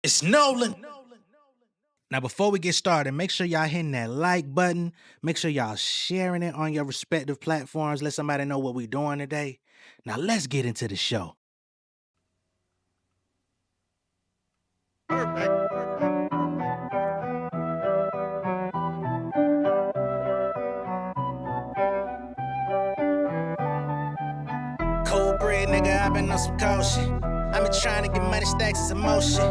It's Nolan. Now, before we get started, make sure y'all hitting that like button. Make sure y'all sharing it on your respective platforms. Let somebody know what we're doing today. Now, let's get into the show. Cold bread, nigga, I been on some cold shit. I been trying to get money, stacks is emotion.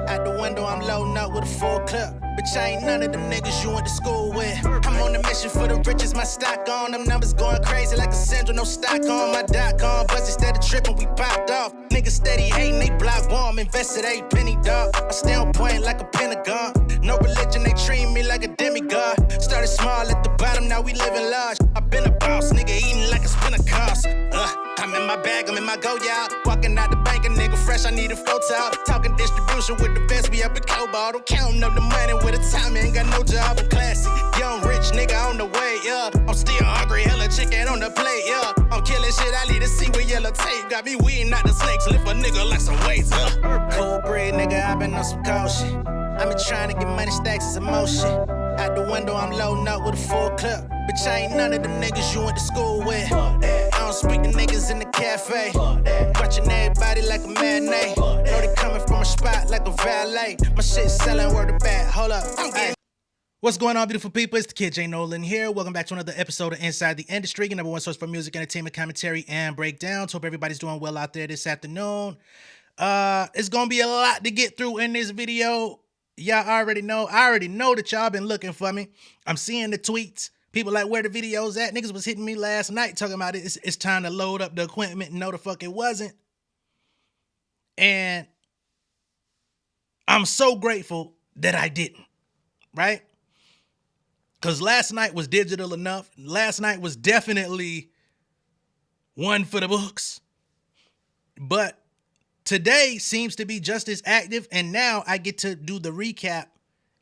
Out the window, I'm loading up with a full clip. Bitch, I ain't none of them niggas you went to school with. I'm on a mission for the riches, my stock on. Them numbers going crazy like a syndrome, no stock on. My .com, buzz instead of tripping, we popped off. Niggas steady hating, they block warm, invested 8 penny, dog. I stay on point like a pentagon. No religion, they treat me like a demigod. Started small at the bottom, now we living large. I been a boss, nigga, eating like it's Pentecost. I'm in my bag, I'm in my go, y'all. Walking out the bank, a nigga fresh, I need a photo. Talking distribution with the best, we up in Cobalt. I'm counting up the money with a time, ain't got no job, I'm classy. Young rich nigga on the way, yeah. I'm still hungry, hella chicken on the plate, yeah. I'm killing shit, I need to see with yellow tape. Got me weeding out the snakes, lift a nigga like some weights, Cold bread, nigga, I been on some cold shit. I been trying to get money, stacks is emotion. Out the window, I'm loading up with a full clip. Bitch, I ain't none of them niggas you went to school with. I don't speak to niggas in the cafe. Watching everybody like a matinee. Know they coming from a spot like a valet. My shit selling word of bad. Hold up. What's going on, beautiful people? It's the kid J Nolan here. Welcome back to another episode of Inside the Industry, your number one source for music, entertainment, commentary, and breakdowns. Hope everybody's doing well out there this afternoon. It's gonna be a lot to get through in this video. Y'all already know. I already know that y'all been looking for me. I'm seeing the tweets. People like, where the videos at? Niggas was hitting me last night talking about it. It's time to load up the equipment. No, the fuck it wasn't. And I'm so grateful that I didn't, right? Because last night was digital enough. Last night was definitely one for the books. But today seems to be just as active. And now I get to do the recap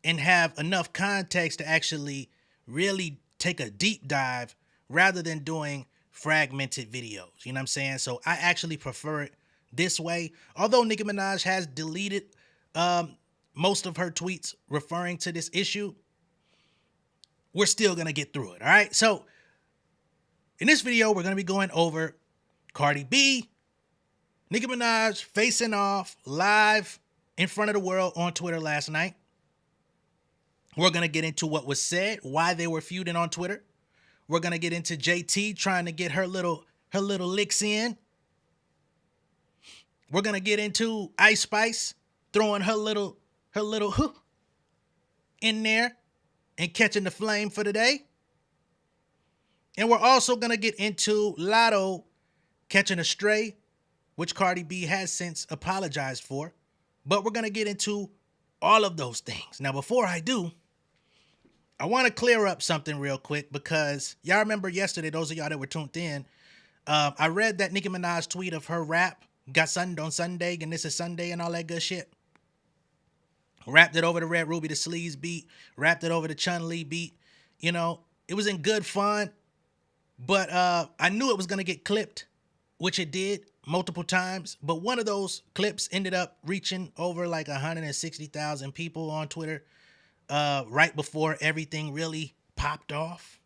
and have enough context to actually really take a deep dive rather than doing fragmented videos. You know what I'm saying? So I actually prefer it this way. Although Nicki Minaj has deleted most of her tweets referring to this issue, we're still going to get through it. All right. So in this video, we're going to be going over Cardi B, Nicki Minaj facing off live in front of the world on Twitter last night. We're going to get into what was said, why they were feuding on Twitter. We're going to get into JT trying to get her little licks in. We're going to get into Ice Spice throwing her little hook in there and catching the flame for the day. And we're also going to get into Latto catching a stray, which Cardi B has since apologized for. But we're going to get into all of those things. Now, before I do, I want to clear up something real quick because y'all remember yesterday, those of y'all that were tuned in, I read that Nicki Minaj tweet of her rap, got Sunday on Sunday, and this is Sunday and all that good shit. Rapped it over the Red Ruby, the Sleaze beat, rapped it over the Chun-Li beat. You know, it was in good fun, but I knew it was going to get clipped, which it did multiple times. But one of those clips ended up reaching over like 160,000 people on Twitter right before everything really popped off.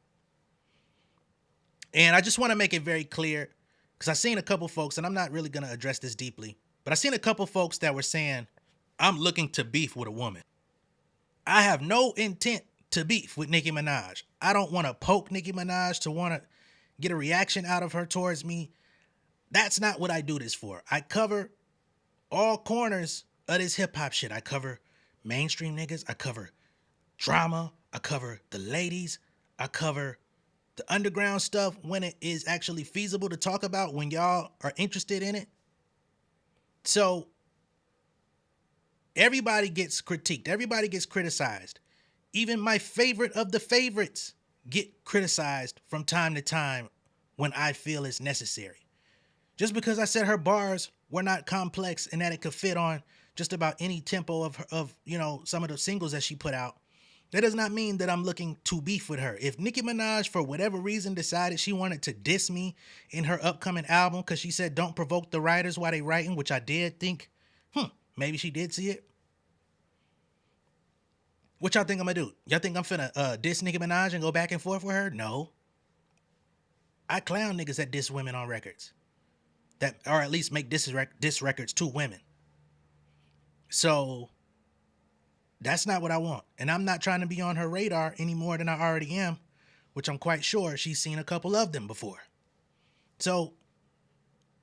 And I just want to make it very clear, because I've seen a couple folks, and I'm not really going to address this deeply, but I've seen a couple folks that were saying, I'm looking to beef with a woman. I have no intent to beef with Nicki Minaj. I don't want to poke Nicki Minaj to want to get a reaction out of her towards me. That's not what I do this for. I cover all corners of this hip hop shit. I cover mainstream niggas. I cover drama. I cover the ladies. I cover the underground stuff when it is actually feasible to talk about, when y'all are interested in it. So everybody gets critiqued. Everybody gets criticized. Even my favorite of the favorites get criticized from time to time when I feel it's necessary. Just because I said her bars were not complex and that it could fit on just about any tempo of you know, some of the singles that she put out, that does not mean that I'm looking to beef with her. If Nicki Minaj, for whatever reason, decided she wanted to diss me in her upcoming album because she said don't provoke the writers while they writing, which I did think, maybe she did see it. What y'all think I'm gonna do? Y'all think I'm finna diss Nicki Minaj and go back and forth with her? No. I clown niggas that diss women on records. That, or at least make diss records to women. So that's not what I want. And I'm not trying to be on her radar any more than I already am, which I'm quite sure she's seen a couple of them before. So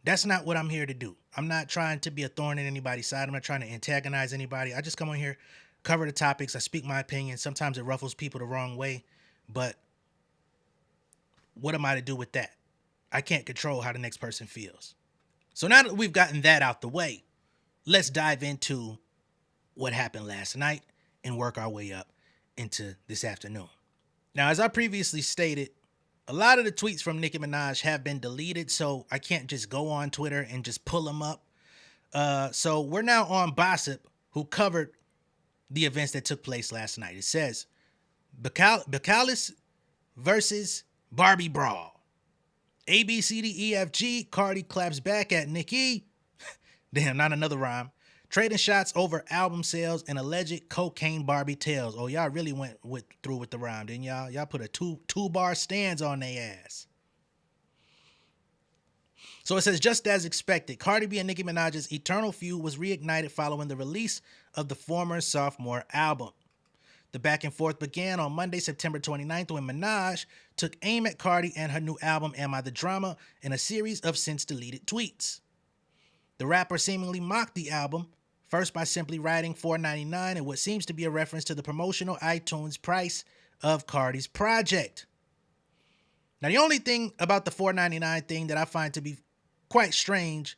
that's not what I'm here to do. I'm not trying to be a thorn in anybody's side. I'm not trying to antagonize anybody. I just come on here, cover the topics. I speak my opinion. Sometimes it ruffles people the wrong way, but what am I to do with that? I can't control how the next person feels. So now that we've gotten that out the way, let's dive into what happened last night and work our way up into this afternoon. Now, as I previously stated, a lot of the tweets from Nicki Minaj have been deleted, so I can't just go on Twitter and just pull them up. So we're now on Gossip, who covered the events that took place last night. It says, Bacalis versus Barbie Brawl. A, B, C, D, E, F, G. Cardi claps back at Nicki. Damn, not another rhyme. Trading shots over album sales and alleged cocaine Barbie tales. Oh, y'all really went through with the rhyme, didn't y'all? Y'all put a two-bar stands on their ass. So it says, just as expected, Cardi B and Nicki Minaj's eternal feud was reignited following the release of the former sophomore album. The back and forth began on Monday, September 29th, when Minaj took aim at Cardi and her new album, Am I the Drama, in a series of since-deleted tweets. The rapper seemingly mocked the album, first by simply writing $4.99 in what seems to be a reference to the promotional iTunes price of Cardi's project. Now, the only thing about the $4.99 thing that I find to be quite strange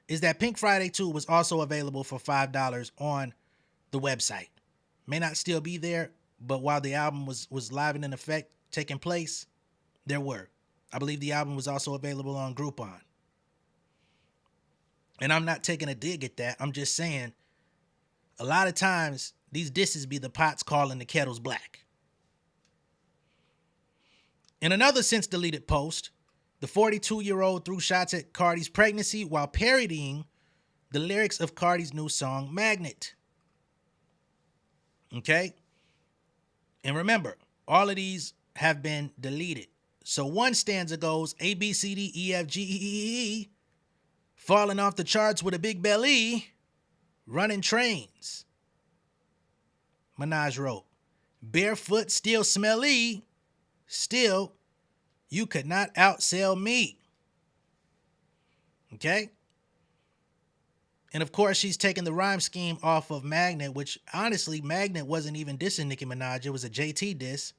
is that Pink Friday 2 was also available for $5 on the website. May not still be there, but while the album was live and in effect taking place, there were. I believe the album was also available on Groupon. And I'm not taking a dig at that. I'm just saying, a lot of times, these disses be the pots calling the kettles black. In another since-deleted post, the 42-year-old threw shots at Cardi's pregnancy while parodying the lyrics of Cardi's new song, Magnet. Okay? And remember, all of these have been deleted. So one stanza goes, A, B, C, D, E, F, G, E, falling off the charts with a big belly, running trains. Minaj wrote, barefoot, still smelly, still, you could not outsell me. Okay? And of course, she's taking the rhyme scheme off of Magnet, which honestly, Magnet wasn't even dissing Nicki Minaj. It was a JT diss.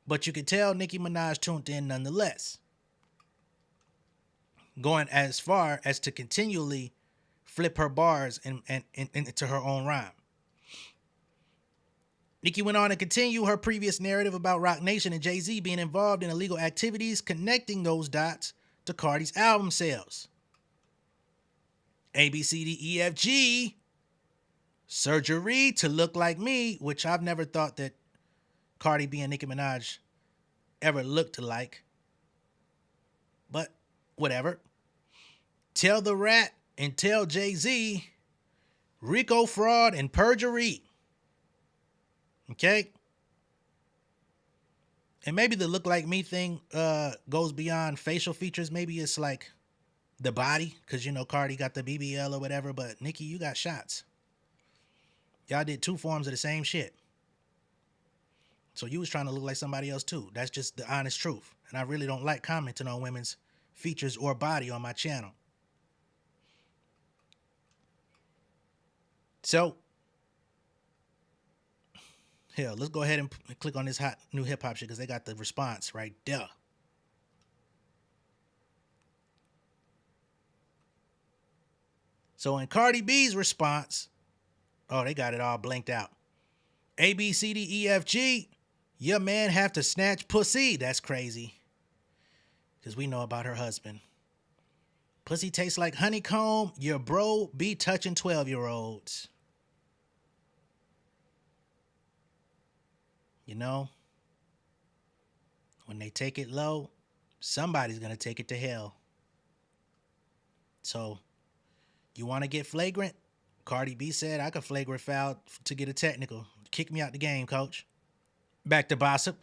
But you could tell Nicki Minaj tuned in nonetheless. Going as far as to continually flip her bars and into her own rhyme. Nicki went on to continue her previous narrative about Roc Nation and Jay-Z being involved in illegal activities, connecting those dots to Cardi's album sales. A, B, C, D, E, F, G, surgery to look like me, which I've never thought that Cardi B and Nicki Minaj ever looked alike. But whatever. Tell the Rat and tell Jay-Z, Rico fraud and perjury. Okay? And maybe the look like me thing goes beyond facial features. Maybe it's like the body, because, you know, Cardi got the BBL or whatever, but Nicki, you got shots. Y'all did two forms of the same shit. So you was trying to look like somebody else too. That's just the honest truth. And I really don't like commenting on women's features or body on my channel. So, hell, let's go ahead and click on this hot new hip hop shit because they got the response right there. So in Cardi B's response, oh, they got it all blanked out. A, B, C, D, E, F, G, your man have to snatch pussy. That's crazy. Because we know about her husband. Pussy tastes like honeycomb. Your bro be touching 12-year-olds. You know, when they take it low, somebody's going to take it to hell. So, you want to get flagrant? Cardi B said I could flagrant foul to get a technical. Kick me out the game, coach. Back to gossip.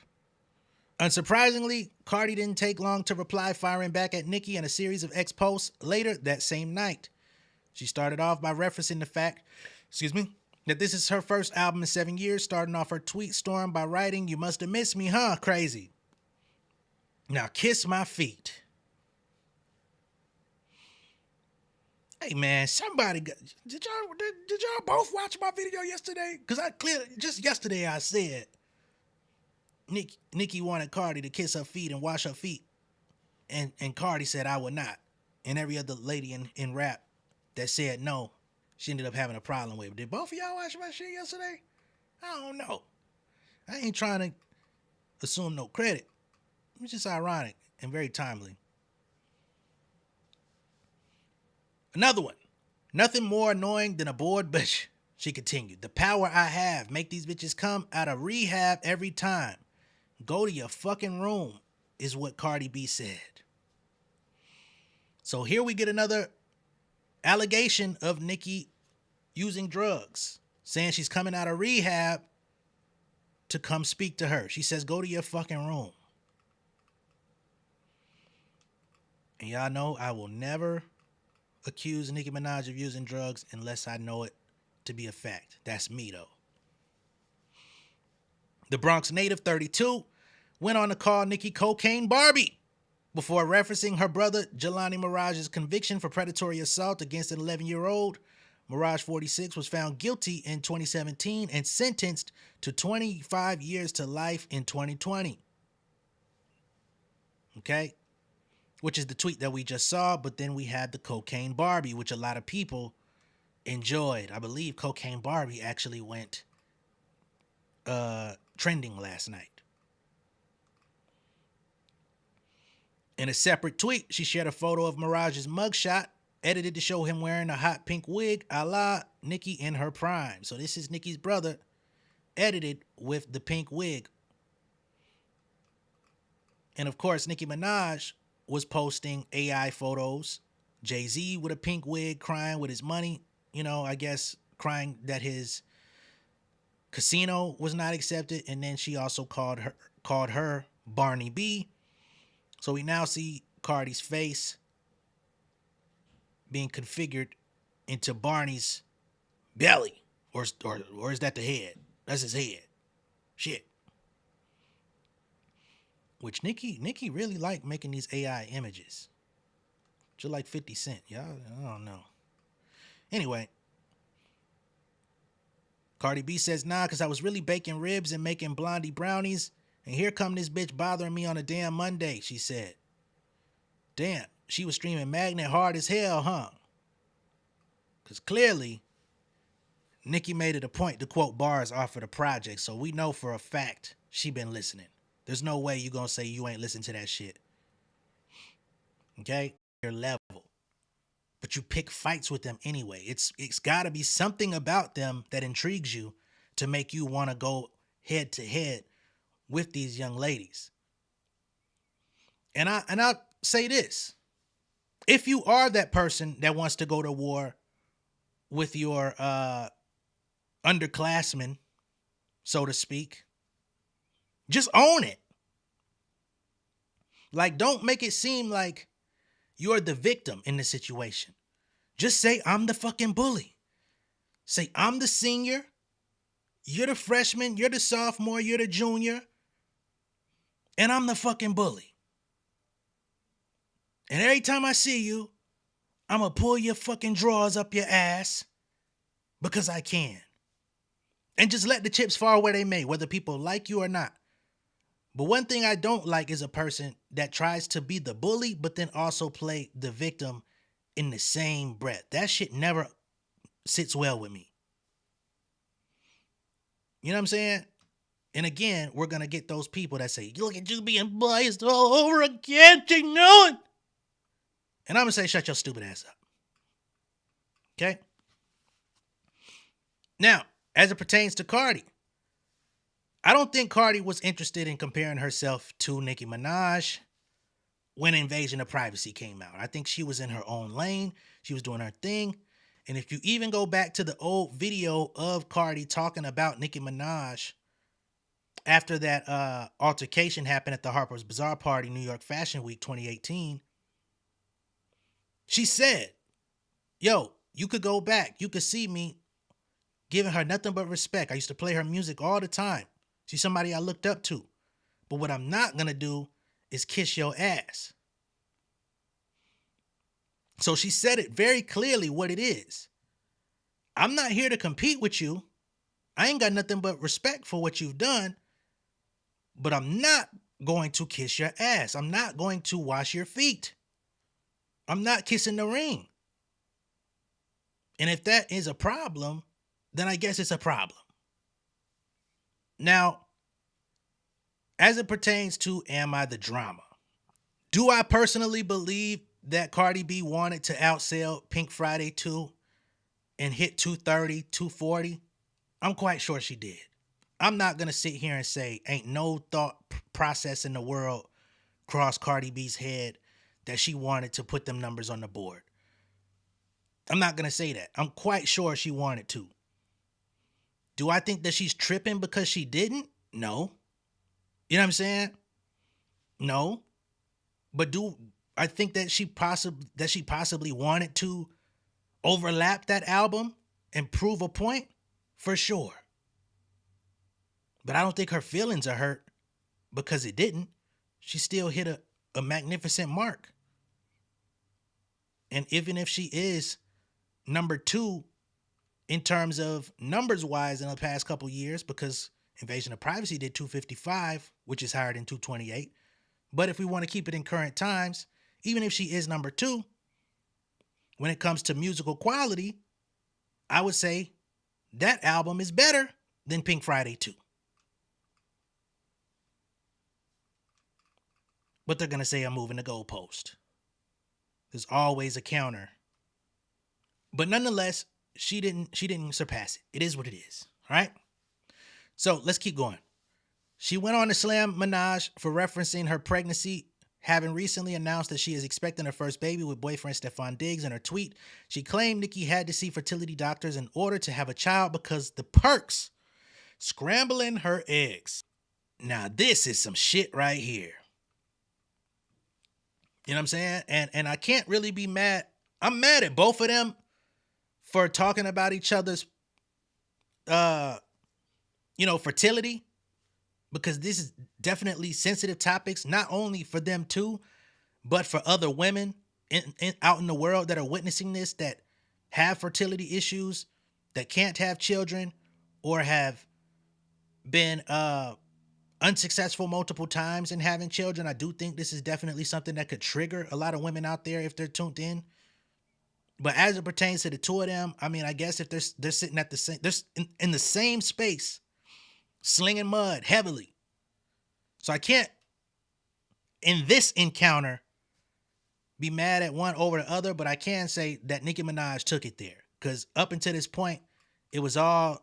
Unsurprisingly, Cardi didn't take long to reply, firing back at Nicki in a series of X posts later that same night. She started off by referencing the fact, that this is her first album in 7 years, starting off her tweet storm by writing, "You must have missed me, huh? Crazy. Now kiss my feet." Hey man, somebody did y'all both watch my video yesterday? Because just yesterday I said Nicki wanted Cardi to kiss her feet and wash her feet. And Cardi said I would not. And every other lady in rap that said no, she ended up having a problem with it. Did both of y'all watch my shit yesterday? I don't know. I ain't trying to assume no credit. It's just ironic and very timely. Another one. Nothing more annoying than a bored bitch. She continued. "The power I have. Make these bitches come out of rehab every time. Go to your fucking room," is what Cardi B said. So here we get another allegation of Nicki using drugs, saying she's coming out of rehab to come speak to her. She says, "Go to your fucking room." And y'all know I will never accuse Nicki Minaj of using drugs unless I know it to be a fact. That's me, though. The Bronx native, 32, went on to call Nicki Cocaine Barbie before referencing her brother Jelani Mirage's conviction for predatory assault against an 11-year-old. Mirage, 46, was found guilty in 2017 and sentenced to 25 years to life in 2020. Okay? Which is the tweet that we just saw, but then we had the Cocaine Barbie, which a lot of people enjoyed. I believe Cocaine Barbie actually went trending last night. In a separate tweet, she shared a photo of Mirage's mugshot, edited to show him wearing a hot pink wig a la Nicki in her prime. So this is Nicki's brother, edited with the pink wig. And of course, Nicki Minaj was posting AI photos. Jay-Z with a pink wig, crying with his money. You know, I guess crying that his casino was not accepted. And then she also called her Barney B. So we now see Cardi's face being configured into Barney's belly. Or is that the head? That's his head. Shit. Which Nicki really liked making these AI images. Just like 50 Cent. Y'all, I don't know. Anyway. Cardi B says, "Nah, because I was really baking ribs and making blondie brownies. And here come this bitch bothering me on a damn Monday," she said. Damn, she was streaming Magnet hard as hell, huh? Because clearly, Nicki made it a point to quote bars off of the project. So we know for a fact she been listening. There's no way you gonna say you ain't listen to that shit. Okay? Your level. But you pick fights with them anyway. It's gotta be something about them that intrigues you to make you want to go head to head with these young ladies. And I'll say this. If you are that person that wants to go to war with your underclassmen, so to speak, just own it. Like, don't make it seem like you're the victim in the situation. Just say, "I'm the fucking bully." Say, "I'm the senior. You're the freshman. You're the sophomore. You're the junior. And I'm the fucking bully. And every time I see you, I'm going to pull your fucking drawers up your ass because I can." And just let the chips fall where they may, whether people like you or not. But one thing I don't like is a person that tries to be the bully, but then also play the victim in the same breath. That shit never sits well with me. You know what I'm saying? And again, we're going to get those people that say, "Look at you being biased all over again, J Nolan." And I'm going to say, shut your stupid ass up. Okay? Now, as it pertains to Cardi, I don't think Cardi was interested in comparing herself to Nicki Minaj when Invasion of Privacy came out. I think she was in her own lane. She was doing her thing. And if you even go back to the old video of Cardi talking about Nicki Minaj after that altercation happened at the Harper's Bazaar party, New York Fashion Week 2018, she said, yo, you could go back. You could see me giving her nothing but respect. I used to play her music all the time. She's somebody I looked up to. But what I'm not going to do is kiss your ass. So she said it very clearly what it is. I'm not here to compete with you. I ain't got nothing but respect for what you've done. But I'm not going to kiss your ass. I'm not going to wash your feet. I'm not kissing the ring. And if that is a problem, then I guess it's a problem. Now, as it pertains to Am I the Drama? Do I personally believe that Cardi B wanted to outsell Pink Friday 2 and hit 230, 240? I'm quite sure she did. I'm not going to sit here and say ain't no thought process in the world crossed Cardi B's head that she wanted to put them numbers on the board. I'm not going to say that. I'm quite sure she wanted to. Do I think that she's tripping because she didn't? No. You know what I'm saying? No. But do I think that she possibly wanted to overlap that album and prove a point? For sure. But I don't think her feelings are hurt because it didn't. She still hit a magnificent mark. And even if she is number 2 in terms of numbers wise in the past couple years, because Invasion of Privacy did 255, which is higher than 228. But if we want to keep it in current times, even if she is number 2, when it comes to musical quality, I would say that album is better than Pink Friday 2. But they're going to say I'm moving the goalpost. There's always a counter. But nonetheless, she didn't surpass it. It is what it is. All right? So let's keep going. She went on to slam Minaj for referencing her pregnancy, having recently announced that she is expecting her first baby with boyfriend Stefan Diggs. In her tweet, she claimed Nicki had to see fertility doctors in order to have a child because the perks scrambling her eggs. Now this is some shit right here. You know what I'm saying? And I can't really be mad. I'm mad at both of them for talking about each other's fertility, because this is definitely sensitive topics, not only for them too, but for other women out in the world that are witnessing this, that have fertility issues, that can't have children, or have been unsuccessful multiple times in having children. I do think this is definitely something that could trigger a lot of women out there if they're tuned in. But as it pertains to the two of them, I mean, I guess if they're sitting at the same, they're in the same space, slinging mud heavily. So I can't, in this encounter, be mad at one over the other, but I can say that Nicki Minaj took it there. Because up until this point, it was all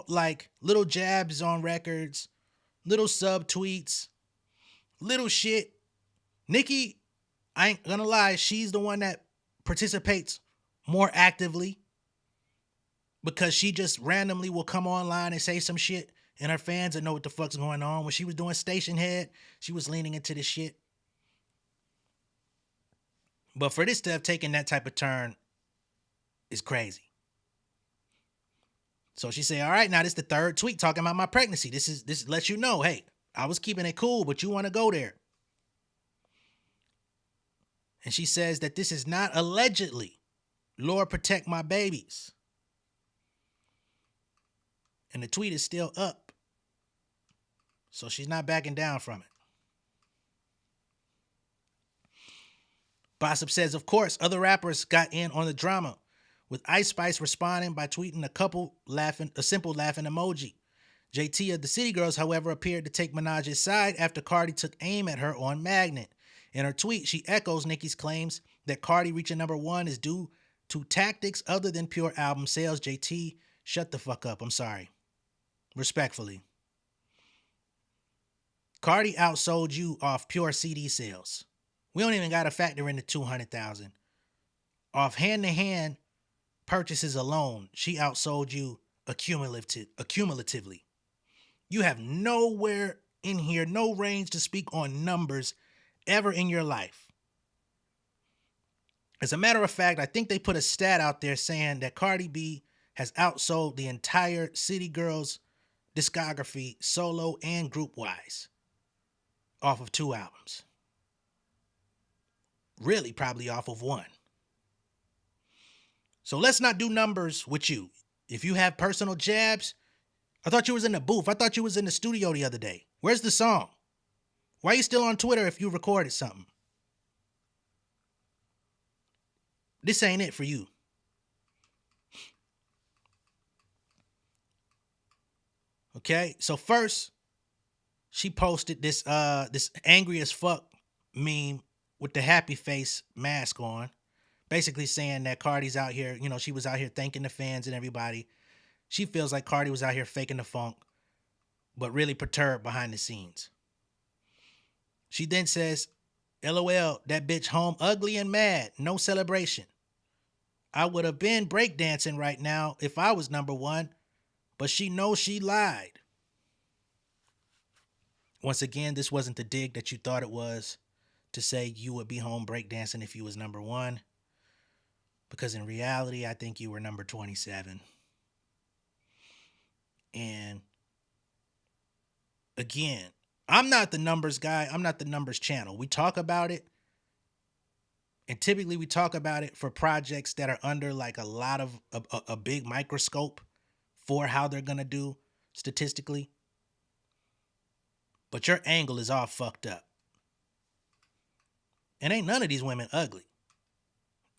like little jabs on records, little sub tweets, little shit. Nicki, I ain't gonna lie, she's the one that participates more actively, because she just randomly will come online and say some shit and her fans will know what the fuck's going on. When she was doing Station Head, she was leaning into this shit. But for this to have taken that type of turn is crazy. So she said, all right, now this is the third tweet talking about my pregnancy. This lets you know, hey, I was keeping it cool, but you want to go there. And she says that this is not allegedly. Lord protect my babies. And the tweet is still up. So she's not backing down from it. Bossip says, of course, other rappers got in on the drama, with Ice Spice responding by tweeting a simple laughing emoji. JT of the City Girls, however, appeared to take Minaj's side after Cardi took aim at her on Magnet. In her tweet, she echoes Nicki's claims that Cardi reaching number 1 is due to tactics other than pure album sales. JT, shut the fuck up. I'm sorry. Respectfully. Cardi outsold you off pure CD sales. We don't even got to factor in the 200,000. Off hand-to-hand purchases alone, she outsold you accumulatively. You have nowhere in here, no range to speak on numbers ever in your life. As a matter of fact, I think they put a stat out there saying that Cardi B has outsold the entire City Girls discography, solo and group wise, off of 2 albums. Really, probably off of 1. So let's not do numbers with you. If you have personal jabs, I thought you was in the booth. I thought you was in the studio the other day. Where's the song? Why are you still on Twitter if you recorded something? This ain't it for you. Okay, so first, she posted this angry as fuck meme with the happy face mask on, basically saying that Cardi's out here, she was out here thanking the fans and everybody. She feels like Cardi was out here faking the funk, but really perturbed behind the scenes. She then says, LOL, that bitch home ugly and mad, no celebration. I would have been breakdancing right now if I was number 1, but she knows she lied. Once again, this wasn't the dig that you thought it was to say you would be home breakdancing if you was number 1, because in reality, I think you were number 27. And again, I'm not the numbers guy. I'm not the numbers channel. We talk about it. And typically we talk about it for projects that are under like a lot of a big microscope for how they're going to do statistically. But your angle is all fucked up. And ain't none of these women ugly.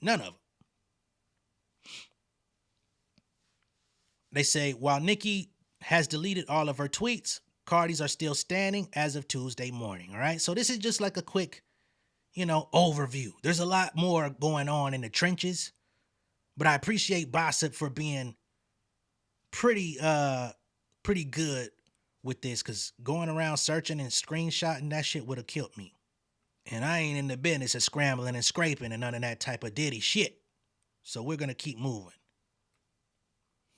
None of them. They say, while Nicki has deleted all of her tweets, Cardi's are still standing as of Tuesday morning. All right. So this is just like a quick, overview. There's a lot more going on in the trenches, but I appreciate Bossip for being pretty good with this, because going around searching and screenshotting, that shit would have killed me. And I ain't in the business of scrambling and scraping and none of that type of diddy shit. So we're going to keep moving.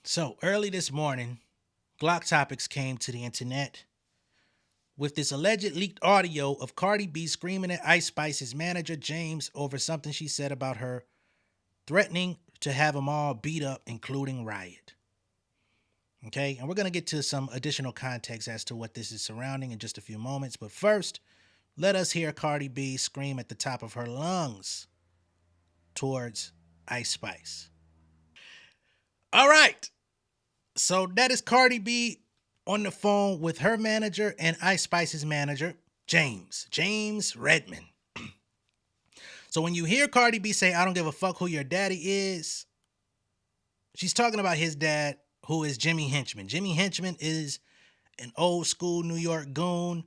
So early this morning, Glock Topics came to the internet with this alleged leaked audio of Cardi B screaming at Ice Spice's manager, James, over something she said about her, threatening to have them all beat up, including Riot. Okay, and we're going to get to some additional context as to what this is surrounding in just a few moments. But first, let us hear Cardi B scream at the top of her lungs towards Ice Spice. All right. So that is Cardi B on the phone with her manager and Ice Spice's manager, James Redman. So when you hear Cardi B say, I don't give a fuck who your daddy is, she's talking about his dad, who is Jimmy Henchman. Jimmy Henchman is an old school New York goon,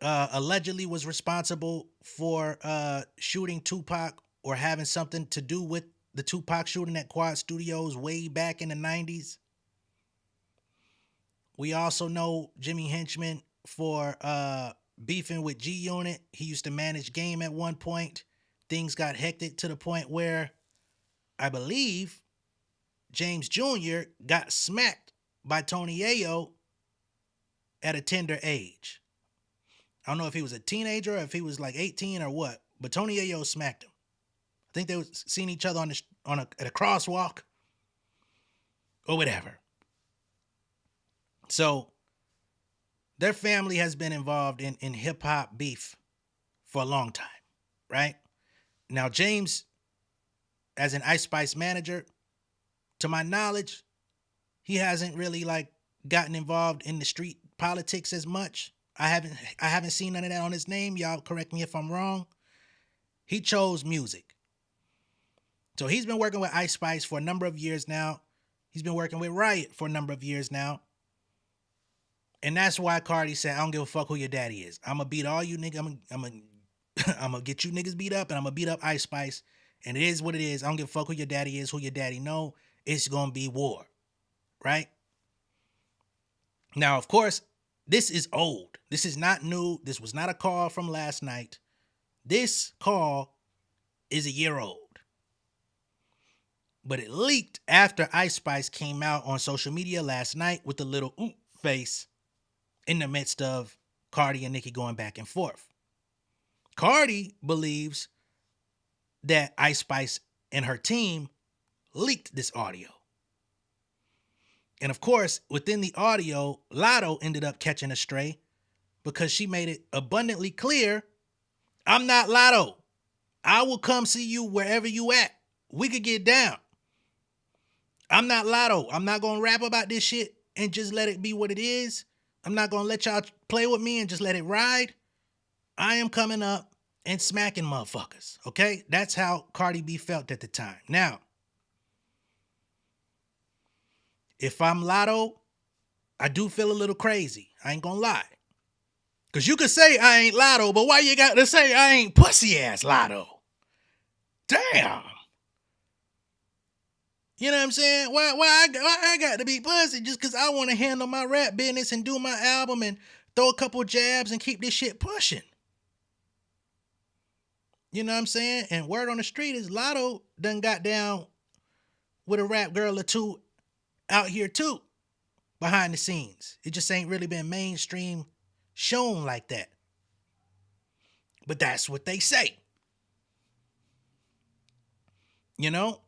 allegedly was responsible for shooting Tupac or having something to do with the Tupac shooting at Quad Studios way back in the 90s. We also know Jimmy Henchman for beefing with G Unit. He used to manage Game at one point. Things got hectic to the point where I believe James Jr. got smacked by Tony Ayo at a tender age. I don't know if he was a teenager or if he was like 18 or what, but Tony Ayo smacked him. I think they were seeing each other at a crosswalk or whatever. So their family has been involved in hip hop beef for a long time, right? Now, James, as an Ice Spice manager, to my knowledge, he hasn't really like gotten involved in the street politics as much. I haven't seen none of that on his name. Y'all correct me if I'm wrong. He chose music. So he's been working with Ice Spice for a number of years now. He's been working with Riot for a number of years now. And that's why Cardi said, I don't give a fuck who your daddy is. I'm going to beat all you niggas. I'm going to get you niggas beat up, and I'm going to beat up Ice Spice. And it is what it is. I don't give a fuck who your daddy is, who your daddy know. It's going to be war. Right? Now, of course, this is old. This is not new. This was not a call from last night. This call is a year old. But it leaked after Ice Spice came out on social media last night with the little oop face in the midst of Cardi and Nicki going back and forth. Cardi believes that Ice Spice and her team leaked this audio. And of course, within the audio, Latto ended up catching a stray because she made it abundantly clear, I'm not Latto. I will come see you wherever you at. We could get down. I'm not Latto. I'm not going to rap about this shit and just let it be what it is. I'm not going to let y'all play with me and just let it ride. I am coming up and smacking motherfuckers, okay? That's how Cardi B felt at the time. Now, if I'm Latto, I do feel a little crazy. I ain't gonna lie. Because you could say I ain't Latto, but why you got to say I ain't pussy-ass Latto? Damn. You know what I'm saying? Why I got to be pussy just because I want to handle my rap business and do my album and throw a couple jabs and keep this shit pushing. You know what I'm saying? And word on the street is Latto done got down with a rap girl or two out here too, behind the scenes. It just ain't really been mainstream shown like that. But that's what they say. You know?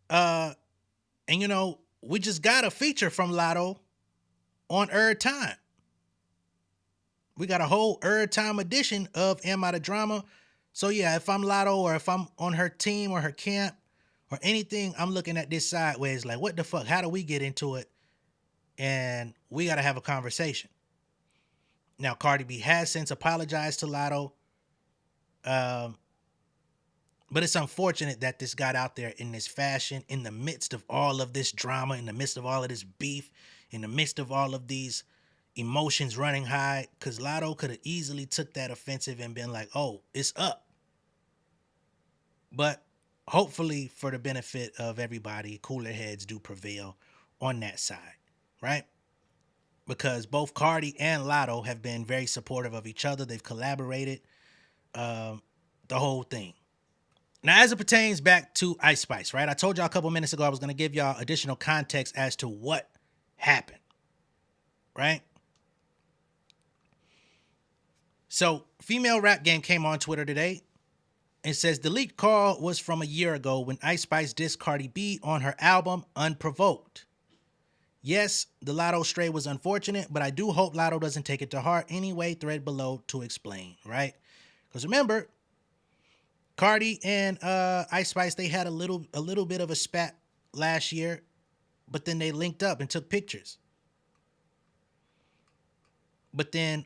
And you know, we just got a feature from Latto on Earth Time. We got a whole Earth Time edition of Am I the Drama? So yeah, if I'm Latto or if I'm on her team or her camp or anything, I'm looking at this sideways like, what the fuck? How do we get into it? And we got to have a conversation. Now, Cardi B has since apologized to Latto. But it's unfortunate that this got out there in this fashion, in the midst of all of this drama, in the midst of all of this beef, in the midst of all of these emotions running high, because Latto could have easily took that offensive and been like, oh, it's up. But hopefully for the benefit of everybody, cooler heads do prevail on that side, right? Because both Cardi and Latto have been very supportive of each other. They've collaborated, the whole thing. Now, as it pertains back to Ice Spice, right? I told y'all a couple minutes ago I was going to give y'all additional context as to what happened, right? So, Female Rap Game came on Twitter today and says the leaked call was from a year ago when Ice Spice dissed Cardi B on her album Unprovoked. Yes, the Latto stray was unfortunate, but I do hope Latto doesn't take it to heart. Anyway, thread below to explain, right? Because remember, Cardi and Ice Spice, they had a little bit of a spat last year, but then they linked up and took pictures. But then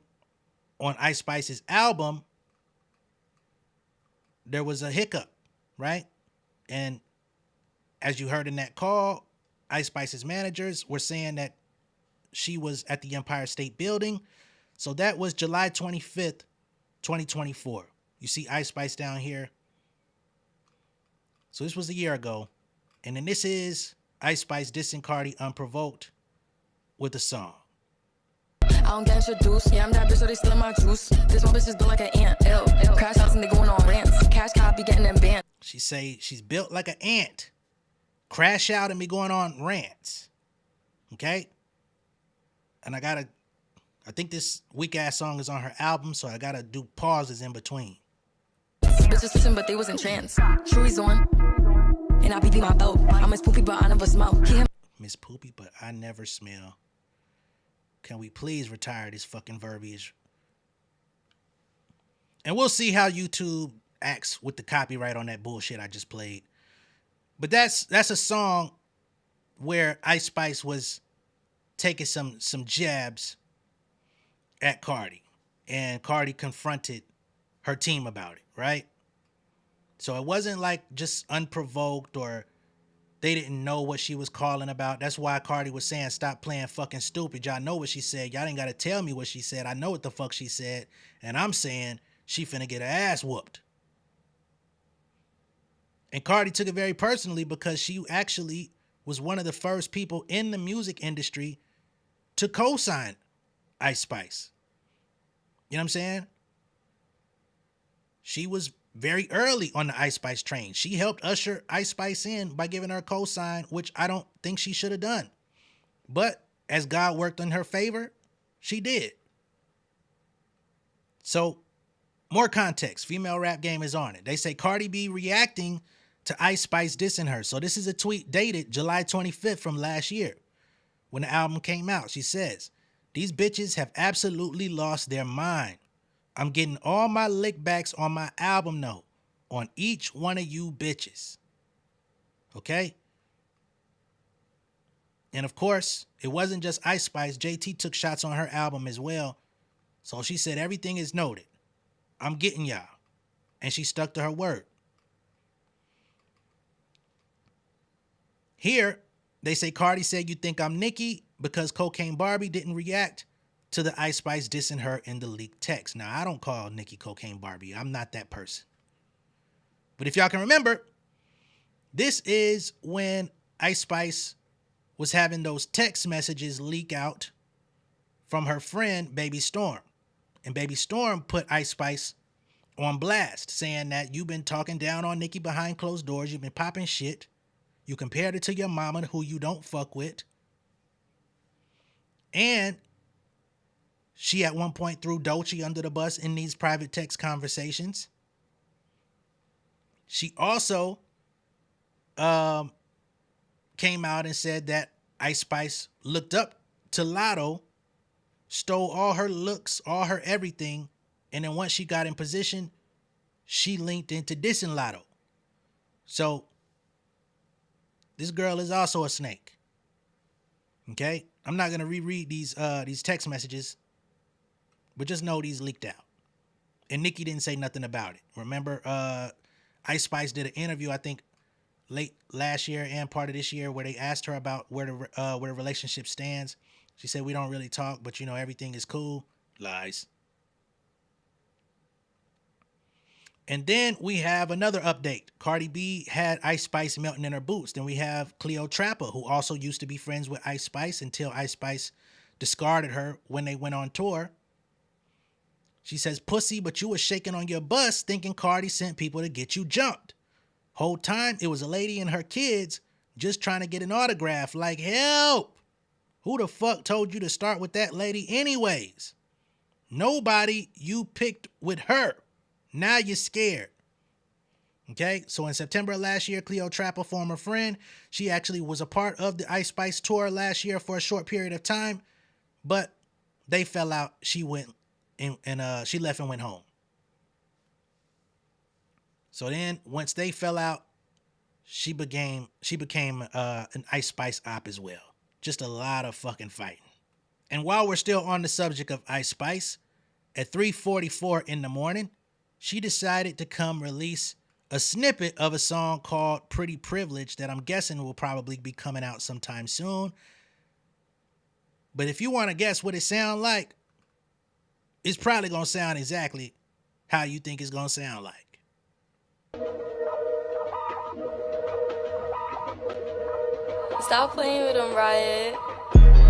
on Ice Spice's album, there was a hiccup, right? And as you heard in that call, Ice Spice's managers were saying that she was at the Empire State Building. So that was July 25th, 2024. You see Ice Spice down here. So this was a year ago. And then this is Ice Spice dissing Cardi Unprovoked with a song. I don't get introduced. Yeah, I'm that bitch, so they stealing my juice. This one bitch is built like an ant. Ew. Crash house and they going on rants. Cash cow be getting them banned. She say she's built like an ant. Crash out and be going on rants. Okay? And I think this weak ass song is on her album, so I gotta do pauses in between. Bitches listen, but they was in trance. Chewy's on. And I be my boat. I'm Miss Poopy, but I never smoke. Miss Poopy, but I never smell. Can we please retire this fucking verbiage? And we'll see how YouTube acts with the copyright on that bullshit I just played. But that's a song where Ice Spice was taking some jabs at Cardi. And Cardi confronted her team about it, right? So it wasn't like just unprovoked or they didn't know what she was calling about. That's why Cardi was saying, stop playing fucking stupid. Y'all know what she said. Y'all ain't got to tell me what she said. I know what the fuck she said. And I'm saying she finna get her ass whooped. And Cardi took it very personally because she actually was one of the first people in the music industry to co-sign Ice Spice. You know what I'm saying? She was very early on the Ice Spice train. She helped usher Ice Spice in by giving her a cosign, which I don't think she should have done. But as God worked in her favor, she did. So, more context. Female Rap Game is on it. They say Cardi B reacting to Ice Spice dissing her. So this is a tweet dated July 25th from last year when the album came out. She says, "These bitches have absolutely lost their mind. I'm getting all my lickbacks on my album note on each one of you bitches." Okay? And of course, it wasn't just Ice Spice. JT took shots on her album as well. So she said, "Everything is noted. I'm getting y'all." And she stuck to her word. Here, they say Cardi said, "You think I'm Nicki because Cocaine Barbie didn't react to the Ice Spice dissing her in the leaked text." Now, I don't call Nicki Cocaine Barbie. I'm not that person. But if y'all can remember, this is when Ice Spice was having those text messages leak out from her friend, Baby Storm. And Baby Storm put Ice Spice on blast, saying that you've been talking down on Nicki behind closed doors. You've been popping shit. You compared her to your mama who you don't fuck with. And she at one point threw Dolce under the bus in these private text conversations. She also came out and said that Ice Spice looked up to Latto, stole all her looks, all her everything, and then once she got in position, she linked into dissing Latto. So this girl is also a snake. Okay? I'm not gonna reread these text messages, but just know these leaked out. And Nicki didn't say nothing about it. Remember, Ice Spice did an interview, I think, late last year and part of this year, where they asked her about where the relationship stands. She said, "We don't really talk, but everything is cool." Lies. And then we have another update. Cardi B had Ice Spice melting in her boots. Then we have Cleo Trapper, who also used to be friends with Ice Spice until Ice Spice discarded her when they went on tour. She says, "Pussy, but you was shaking on your bus thinking Cardi sent people to get you jumped. Whole time it was a lady and her kids just trying to get an autograph. Like, help! Who the fuck told you to start with that lady anyways? Nobody. You picked with her. Now you're scared." Okay, so in September of last year, Cleo Trapper, former friend, she actually was a part of the Ice Spice tour last year for a short period of time, but they fell out. She went and she left and went home. So then once they fell out, she became an Ice Spice op as well. Just a lot of fucking fighting. And while we're still on the subject of Ice Spice, at 3:44 in the morning, she decided to come release a snippet of a song called Pretty Privilege that I'm guessing will probably be coming out sometime soon. But if you want to guess what it sounds like, it's probably going to sound exactly how you think it's going to sound like. Stop playing with them, Riot.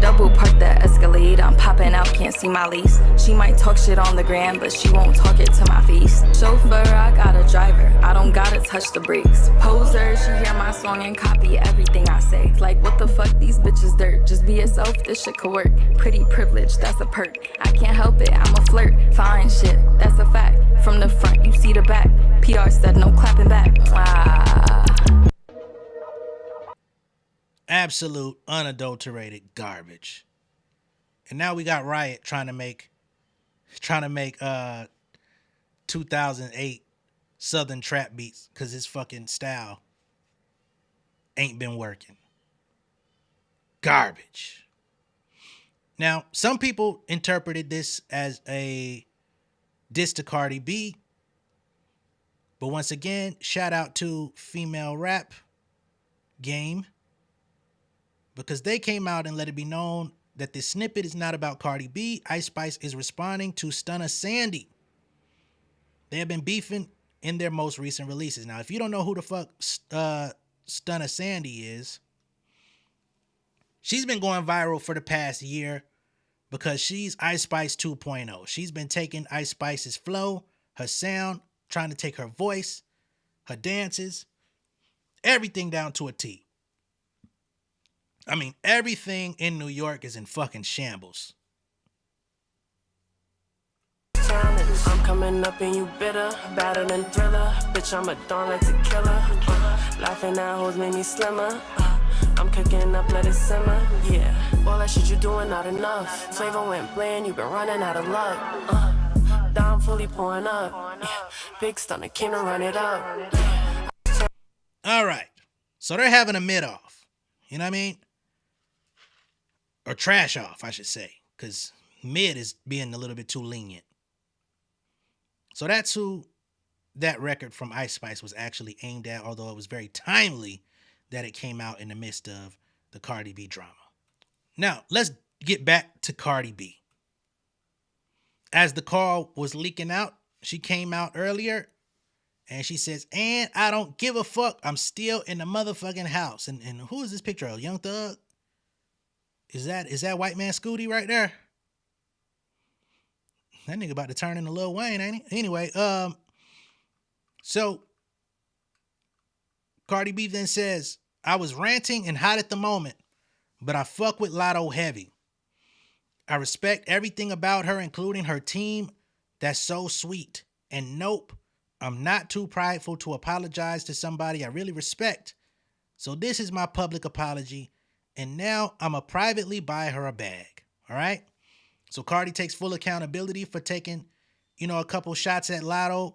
Double park that Escalade, I'm popping out, can't see my lease. She might talk shit on the gram, but she won't talk it to my face. Chauffeur, I got a driver, I don't gotta touch the brakes. Poser, she hear my song and copy everything I say. Like, what the fuck, these bitches dirt. Just be yourself, this shit could work. Pretty privilege, that's a perk. I can't help it, I'm a flirt. Fine shit, that's a fact. From the front, you see the back. PR said no clapping back. Absolute unadulterated garbage. And now we got Riot trying to make 2008 Southern trap beats because his fucking style ain't been working. Garbage. Now, some people interpreted this as a diss to Cardi B. But once again, shout out to Female Rap Game, because they came out and let it be known that this snippet is not about Cardi B. Ice Spice is responding to Stunner Sandy. They have been beefing in their most recent releases. Now, if you don't know who the fuck Stunner Sandy is, she's been going viral for the past year because she's Ice Spice 2.0. She's been taking Ice Spice's flow, her sound, trying to take her voice, her dances, everything down to a T. I mean, everything in New York is in fucking shambles. I'm coming up and you bitter, better than Thriller. Bitch, I'm a dawn like tequila. Laughing at hoes made me slimmer. I'm cooking up, let it simmer. Yeah, all that shit you doing not enough. Flavor went bland, you been running out of luck. Down fully pouring up. Yeah, big stunner came to run it up. All right, so they're having a mid off. You know what I mean? Or trash off, I should say, because mid is being a little bit too lenient. So that's who that record from Ice Spice was actually aimed at, although it was very timely that it came out in the midst of the Cardi B drama. Now, let's get back to Cardi B. As the call was leaking out, she came out earlier and she says, and I don't give a fuck, I'm still in the motherfucking house. And who is this picture of? Young Thug? Is that white man Scooty right there? That nigga about to turn into Lil Wayne, ain't he? Anyway, so Cardi B then says, I was ranting and hot at the moment, but I fuck with Latto heavy. I respect everything about her, including her team. That's so sweet. And nope, I'm not too prideful to apologize to somebody I really respect. So this is my public apology. And now I'ma privately buy her a bag. All right? So Cardi takes full accountability for taking, a couple shots at Latto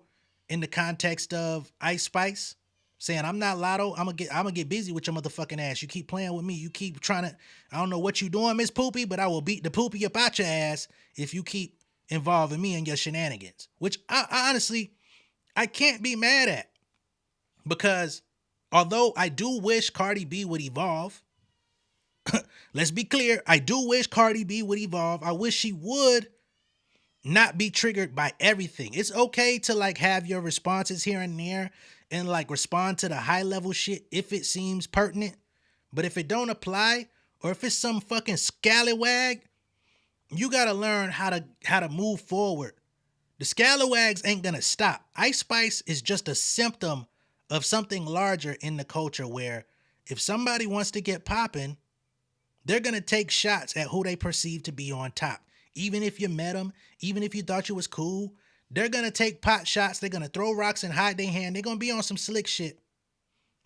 in the context of Ice Spice, saying, I'm not Latto. I'm gonna get busy with your motherfucking ass. You keep playing with me. You keep trying to, I don't know what you doing, Miss Poopy, but I will beat the poopy up out your ass if you keep involving me in your shenanigans. Which I honestly, I can't be mad at. Because although I do wish Cardi B would evolve, let's be clear, I do wish Cardi B would evolve. I wish she would not be triggered by everything. It's okay to have your responses here and there and respond to the high level shit if it seems pertinent. But if it don't apply, or if it's some fucking scallywag, you gotta learn how to move forward. The scallywags ain't gonna stop. Ice Spice is just a symptom of something larger in the culture where if somebody wants to get popping, they're going to take shots at who they perceive to be on top. Even if you met them, even if you thought you was cool, they're going to take pot shots. They're going to throw rocks and hide their hand. They're going to be on some slick shit.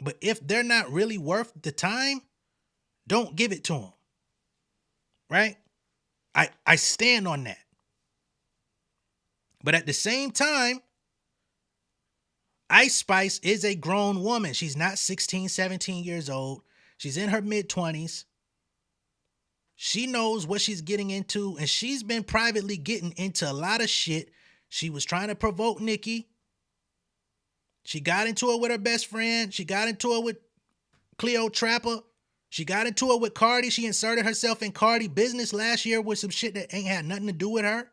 But if they're not really worth the time, don't give it to them. Right? I stand on that. But at the same time, Ice Spice is a grown woman. She's not 16, 17 years old. She's in her mid-20s. She knows what she's getting into, and she's been privately getting into a lot of shit. She was trying to provoke Nicki. She got into it with her best friend. She got into it with Cleo Trapper. She got into it with Cardi. She inserted herself in Cardi business last year with some shit that ain't had nothing to do with her.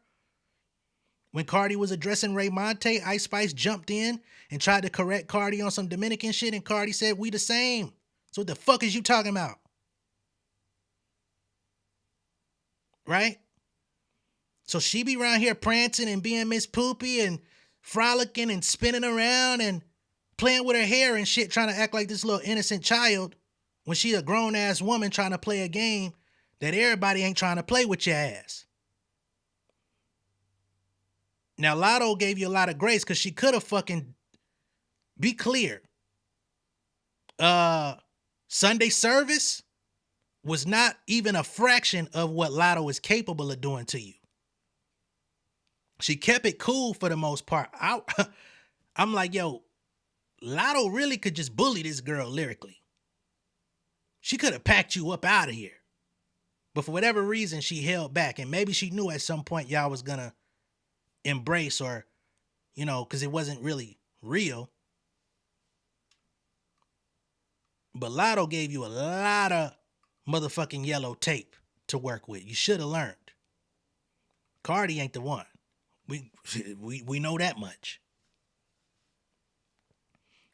When Cardi was addressing Ray Monte, Ice Spice jumped in and tried to correct Cardi on some Dominican shit, and Cardi said, we the same. So what the fuck is you talking about? Right? So she be around here prancing and being Miss Poopy and frolicking and spinning around and playing with her hair and shit, trying to act like this little innocent child when she a grown-ass woman trying to play a game that everybody ain't trying to play with your ass. Now, Latto gave you a lot of grace because she could have fucking, be clear, Sunday service was not even a fraction of what Latto is capable of doing to you. She kept it cool for the most part. I'm like, yo, Latto really could just bully this girl lyrically. She could have packed you up out of here. But for whatever reason, she held back. And maybe she knew at some point y'all was going to embrace or, because it wasn't really real. But Latto gave you a lot of motherfucking yellow tape to work with. You should have learned. Cardi ain't the one. We know that much.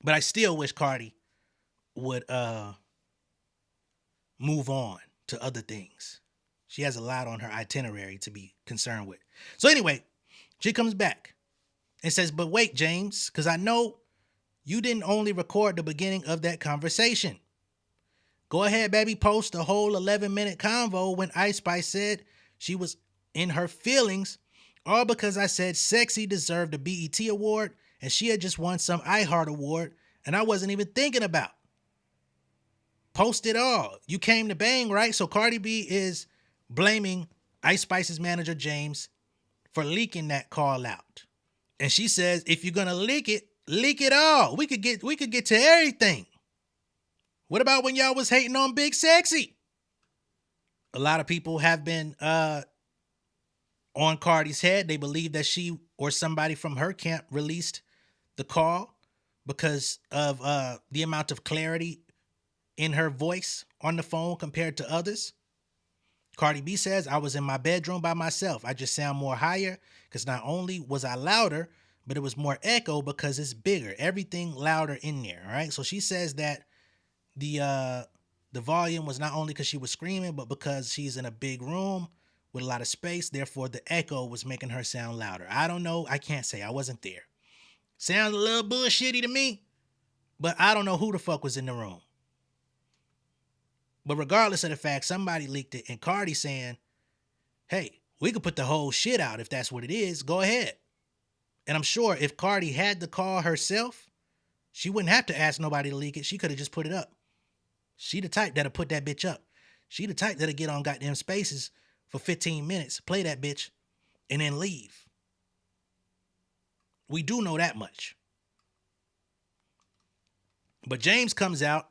But I still wish Cardi would move on to other things. She has a lot on her itinerary to be concerned with. So anyway, she comes back. It says, but wait, James, because I know you didn't only record the beginning of that conversation. Go ahead, baby, post the whole 11-minute convo when Ice Spice said she was in her feelings, all because I said Sexy deserved a BET award and she had just won some iHeart award and I wasn't even thinking about. Post it all. You came to bang, right? So Cardi B is blaming Ice Spice's manager, James, for leaking that call out. And she says, if you're going to leak it all. We could get to everything. What about when y'all was hating on Big Sexy? A lot of people have been on Cardi's head. They believe that she or somebody from her camp released the call because of the amount of clarity in her voice on the phone compared to others. Cardi B says, I was in my bedroom by myself. I just sound more higher because not only was I louder, but it was more echo because it's bigger. Everything louder in there, all right? So she says that the volume was not only because she was screaming, but because she's in a big room with a lot of space. Therefore, the echo was making her sound louder. I don't know. I can't say. I wasn't there. Sounds a little bullshitty to me, but I don't know who the fuck was in the room. But regardless of the fact, somebody leaked it, and Cardi saying, hey, we could put the whole shit out if that's what it is. Go ahead. And I'm sure if Cardi had the call herself, she wouldn't have to ask nobody to leak it. She could have just put it up. She the type that'll put that bitch up. She the type that'll get on goddamn Spaces for 15 minutes, play that bitch, and then leave. We do know that much. But James comes out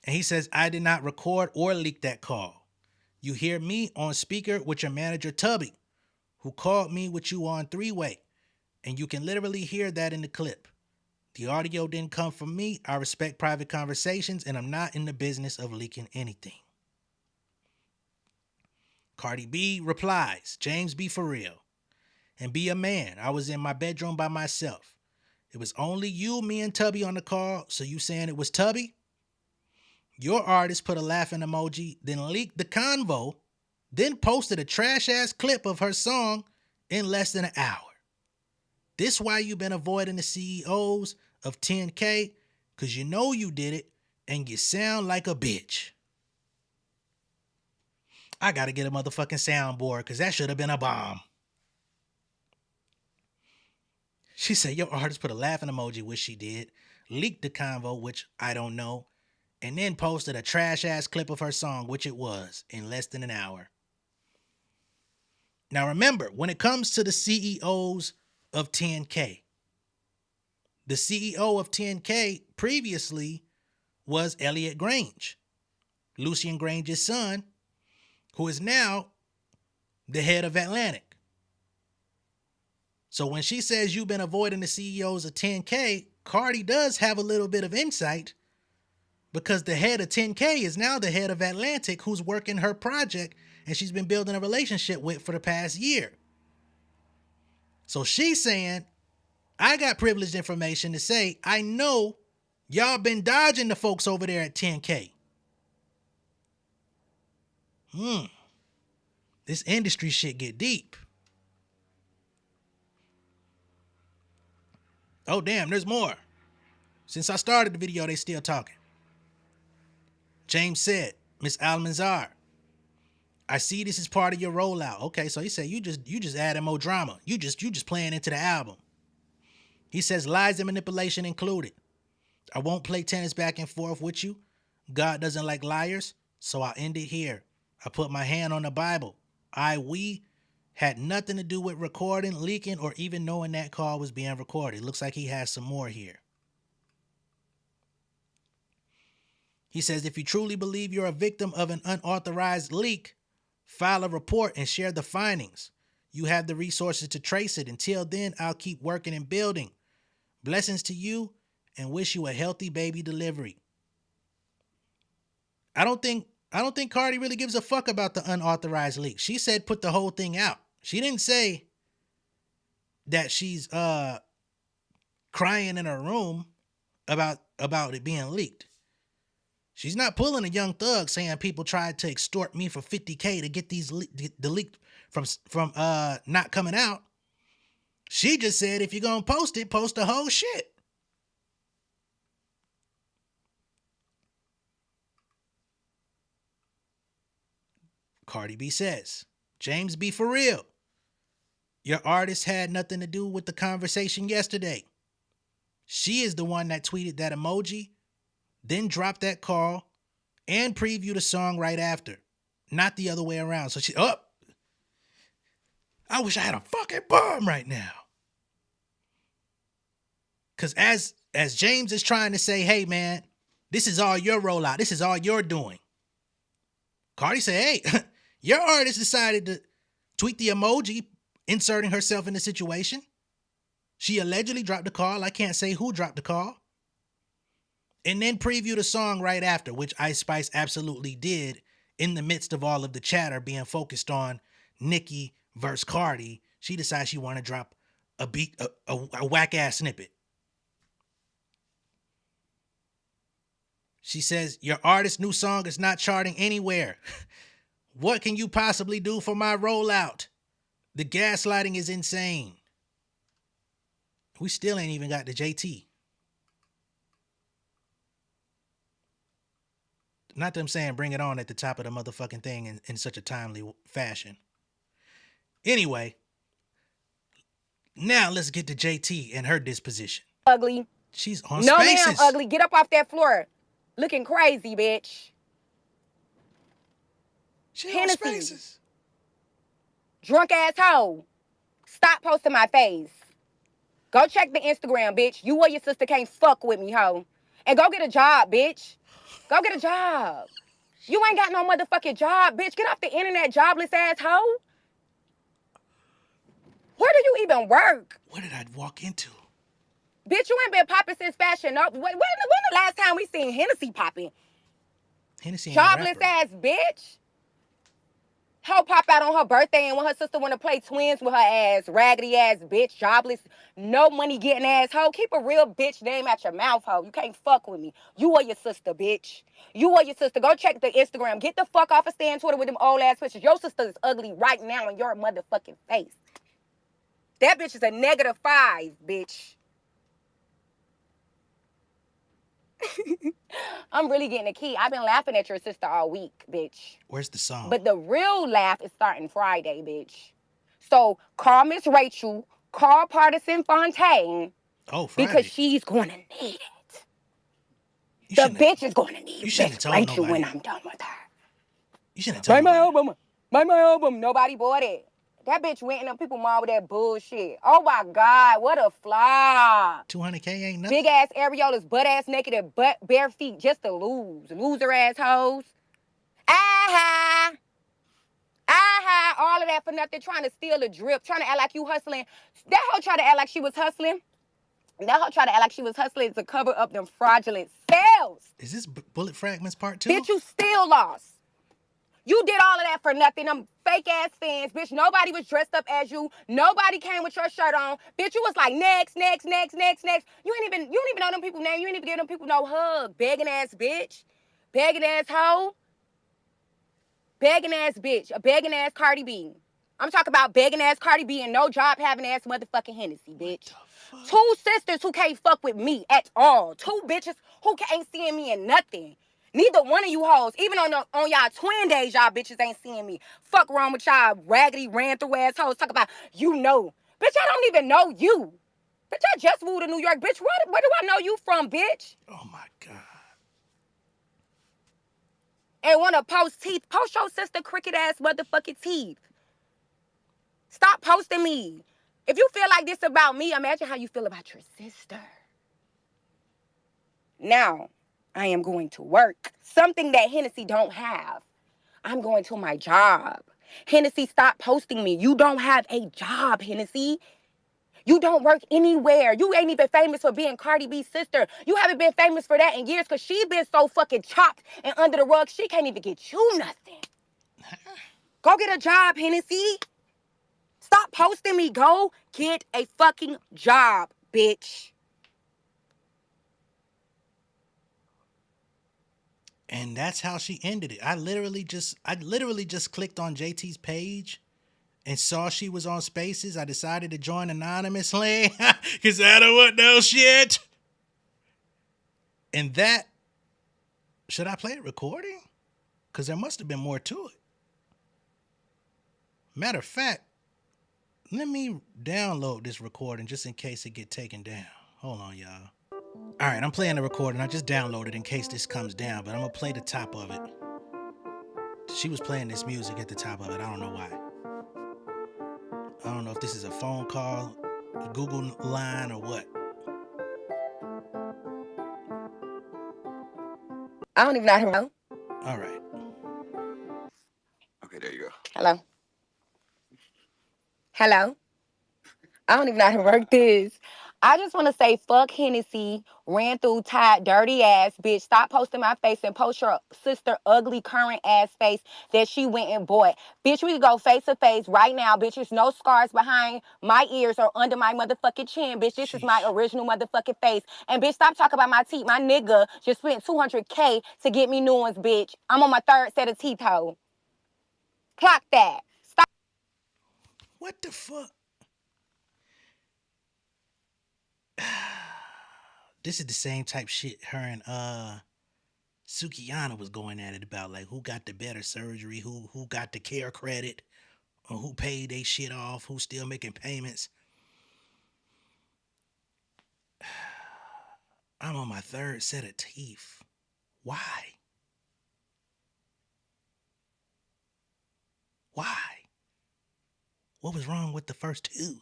and he says, I did not record or leak that call. You hear me on speaker with your manager, Tubby, who called me with you on three-way. And you can literally hear that in the clip. The audio didn't come from me. I respect private conversations, and I'm not in the business of leaking anything. Cardi B replies, James, be for real. And be a man. I was in my bedroom by myself. It was only you, me, and Tubby on the call, so you saying it was Tubby? Your artist put a laughing emoji, then leaked the convo, then posted a trash-ass clip of her song in less than an hour. This why you been avoiding the CEOs of 10K, because you know you did it, and you sound like a bitch. I got to get a motherfucking soundboard, because that should have been a bomb. She said, your artist put a laughing emoji, which she did, leaked the convo, which I don't know, and then posted a trash-ass clip of her song, which it was, in less than an hour. Now remember, when it comes to the CEOs of 10K, the CEO of 10K previously was Elliot Grange, Lucian Grange's son, who is now the head of Atlantic. So when she says you've been avoiding the CEOs of 10K, Cardi does have a little bit of insight because the head of 10K is now the head of Atlantic, who's working her project and she's been building a relationship with for the past year. So she's saying, I got privileged information to say, I know y'all been dodging the folks over there at 10K. This industry shit get deep. Oh, damn, there's more. Since I started the video, they still talking. James said, Miss Almanzar, I see this is part of your rollout. Okay, so he said you just adding more drama. You just playing into the album. He says lies and manipulation included. I won't play tennis back and forth with you. God doesn't like liars, so I'll end it here. I put my hand on the Bible. We had nothing to do with recording, leaking, or even knowing that call was being recorded. Looks like he has some more here. He says, if you truly believe you're a victim of an unauthorized leak, file a report and share the findings. You have the resources to trace it. Until then, I'll keep working and building. Blessings to you and wish you a healthy baby delivery. I don't think Cardi really gives a fuck about the unauthorized leak. She said put the whole thing out. She didn't say that she's crying in her room about it being leaked. She's not pulling a Young Thug saying people tried to extort me for $50K to get the leak from not coming out. She just said, if you're going to post it, post the whole shit. Cardi B says, James B, for real. Your artist had nothing to do with the conversation yesterday. She is the one that tweeted that emoji, then dropped that call, and previewed a song right after. Not the other way around. So she, I wish I had a fucking bomb right now. Because as James is trying to say, hey, man, this is all your rollout. This is all you're doing. Cardi said, hey, your artist decided to tweet the emoji inserting herself in the situation. She allegedly dropped the call. I can't say who dropped the call. And then previewed a song right after, which Ice Spice absolutely did in the midst of all of the chatter being focused on Nicki versus Cardi. She decided she wanted to drop a beat, a whack-ass snippet. She says, your artist's new song is not charting anywhere. What can you possibly do for my rollout? The gaslighting is insane. We still ain't even got the JT. Not that I'm saying bring it on at the top of the motherfucking thing in such a timely fashion. Anyway, now let's get to JT and her disposition. Ugly. She's on no, Spaces. No, ma'am, ugly. Get up off that floor. Looking crazy, bitch. She Hennessy. on Spaces. Drunk asshole. Stop posting my face. Go check the Instagram, bitch. You or your sister can't fuck with me, hoe. And go get a job, bitch. Go get a job. You ain't got no motherfucking job, bitch. Get off the internet, jobless asshole. Where do you even work? What did I walk into? Bitch, you ain't been popping since Fashion Up. When the last time we seen Hennessy popping? Hennessy ain't Jobless a rapper. ass bitch. Hoe pop out on her birthday and when her sister want to play twins with her ass. Raggedy ass bitch. Jobless. No money getting ass hoe. Keep a real bitch name out your mouth, hoe. You can't fuck with me. You or your sister, bitch. You or your sister. Go check the Instagram. Get the fuck off of staying Twitter with them old ass pictures. Your sister is ugly right now in your motherfucking face. That bitch is a -5, bitch. I'm really getting a key. I've been laughing at your sister all week, bitch. Where's the song? But the real laugh is starting Friday, bitch. So call Miss Rachel, call Partisan Fontaine. Oh, Friday. Because she's going to need it. The bitch is going to need Miss Rachel when I'm done with her. You shouldn't have told nobody. Buy my album. Nobody bought it. That bitch went in them people mall with that bullshit. Oh my God, what a flop. 200K ain't nothing. Big ass areolas, butt ass naked and bare feet just to lose. Loser assholes. Aha. All of that for nothing, trying to steal a drip, trying to act like you hustling. That hoe tried to act like she was hustling. That hoe tried to act like she was hustling to cover up them fraudulent sales. Is this Bullet Fragments Part 2? Bitch, you still lost. You did all of that for nothing. Them fake ass fans, bitch. Nobody was dressed up as you. Nobody came with your shirt on. Bitch, you was like next. You don't even know them people's name. You ain't even give them people no hug. Begging ass bitch. Begging ass hoe. Begging ass bitch. A begging ass Cardi B. I'm talking about begging ass Cardi B and no job having ass motherfucking Hennessy, bitch. Two sisters who can't fuck with me at all. Two bitches who ain't seeing me in nothing. Neither one of you hoes, even on y'all twin days, y'all bitches ain't seeing me. Fuck wrong with y'all raggedy, ran through ass hoes. Talk about, you know. Bitch, I don't even know you. Bitch, I just moved to New York. Bitch, where do I know you from, bitch? Oh, my God. And want to post teeth. Post your sister cricket ass motherfucking teeth. Stop posting me. If you feel like this about me, imagine how you feel about your sister. Now, I am going to work. Something that Hennessy don't have. I'm going to my job. Hennessy, stop posting me. You don't have a job, Hennessy. You don't work anywhere. You ain't even famous for being Cardi B's sister. You haven't been famous for that in years because she's been so fucking chopped and under the rug, she can't even get you nothing. Go get a job, Hennessy. Stop posting me. Go get a fucking job, bitch. And that's how she ended it. I literally just clicked on JT's page and saw she was on Spaces, I decided to join anonymously because I don't want no shit. And that, should I play the recording? Because there must have been more to it. Matter of fact, let me download this recording just in case it get taken down. Hold on, y'all. All right, I'm playing the recording. I just downloaded in case this comes down, but I'm going to play the top of it. She was playing this music at the top of it. I don't know why. I don't know if this is a phone call, a Google line, or what. I don't even know how to. All right. Okay, there you go. Hello. Hello. I don't even know how to work this. I just want to say, fuck Hennessy, ran through, tied, dirty ass bitch. Stop posting my face and post your sister ugly current ass face that she went and bought. Bitch, we could go face to face right now. Bitch, there's no scars behind my ears or under my motherfucking chin. Bitch, this is my original motherfucking face. And bitch, stop talking about my teeth. My nigga just spent $200K to get me new ones, bitch. I'm on my third set of teeth, hoe. Clock that. Stop. What the fuck? This is the same type shit her and Sukiyana was going at it about, like who got the better surgery, who got the care credit, or who paid they shit off, who's still making payments. I'm on my third set of teeth. Why? Why? What was wrong with the first two?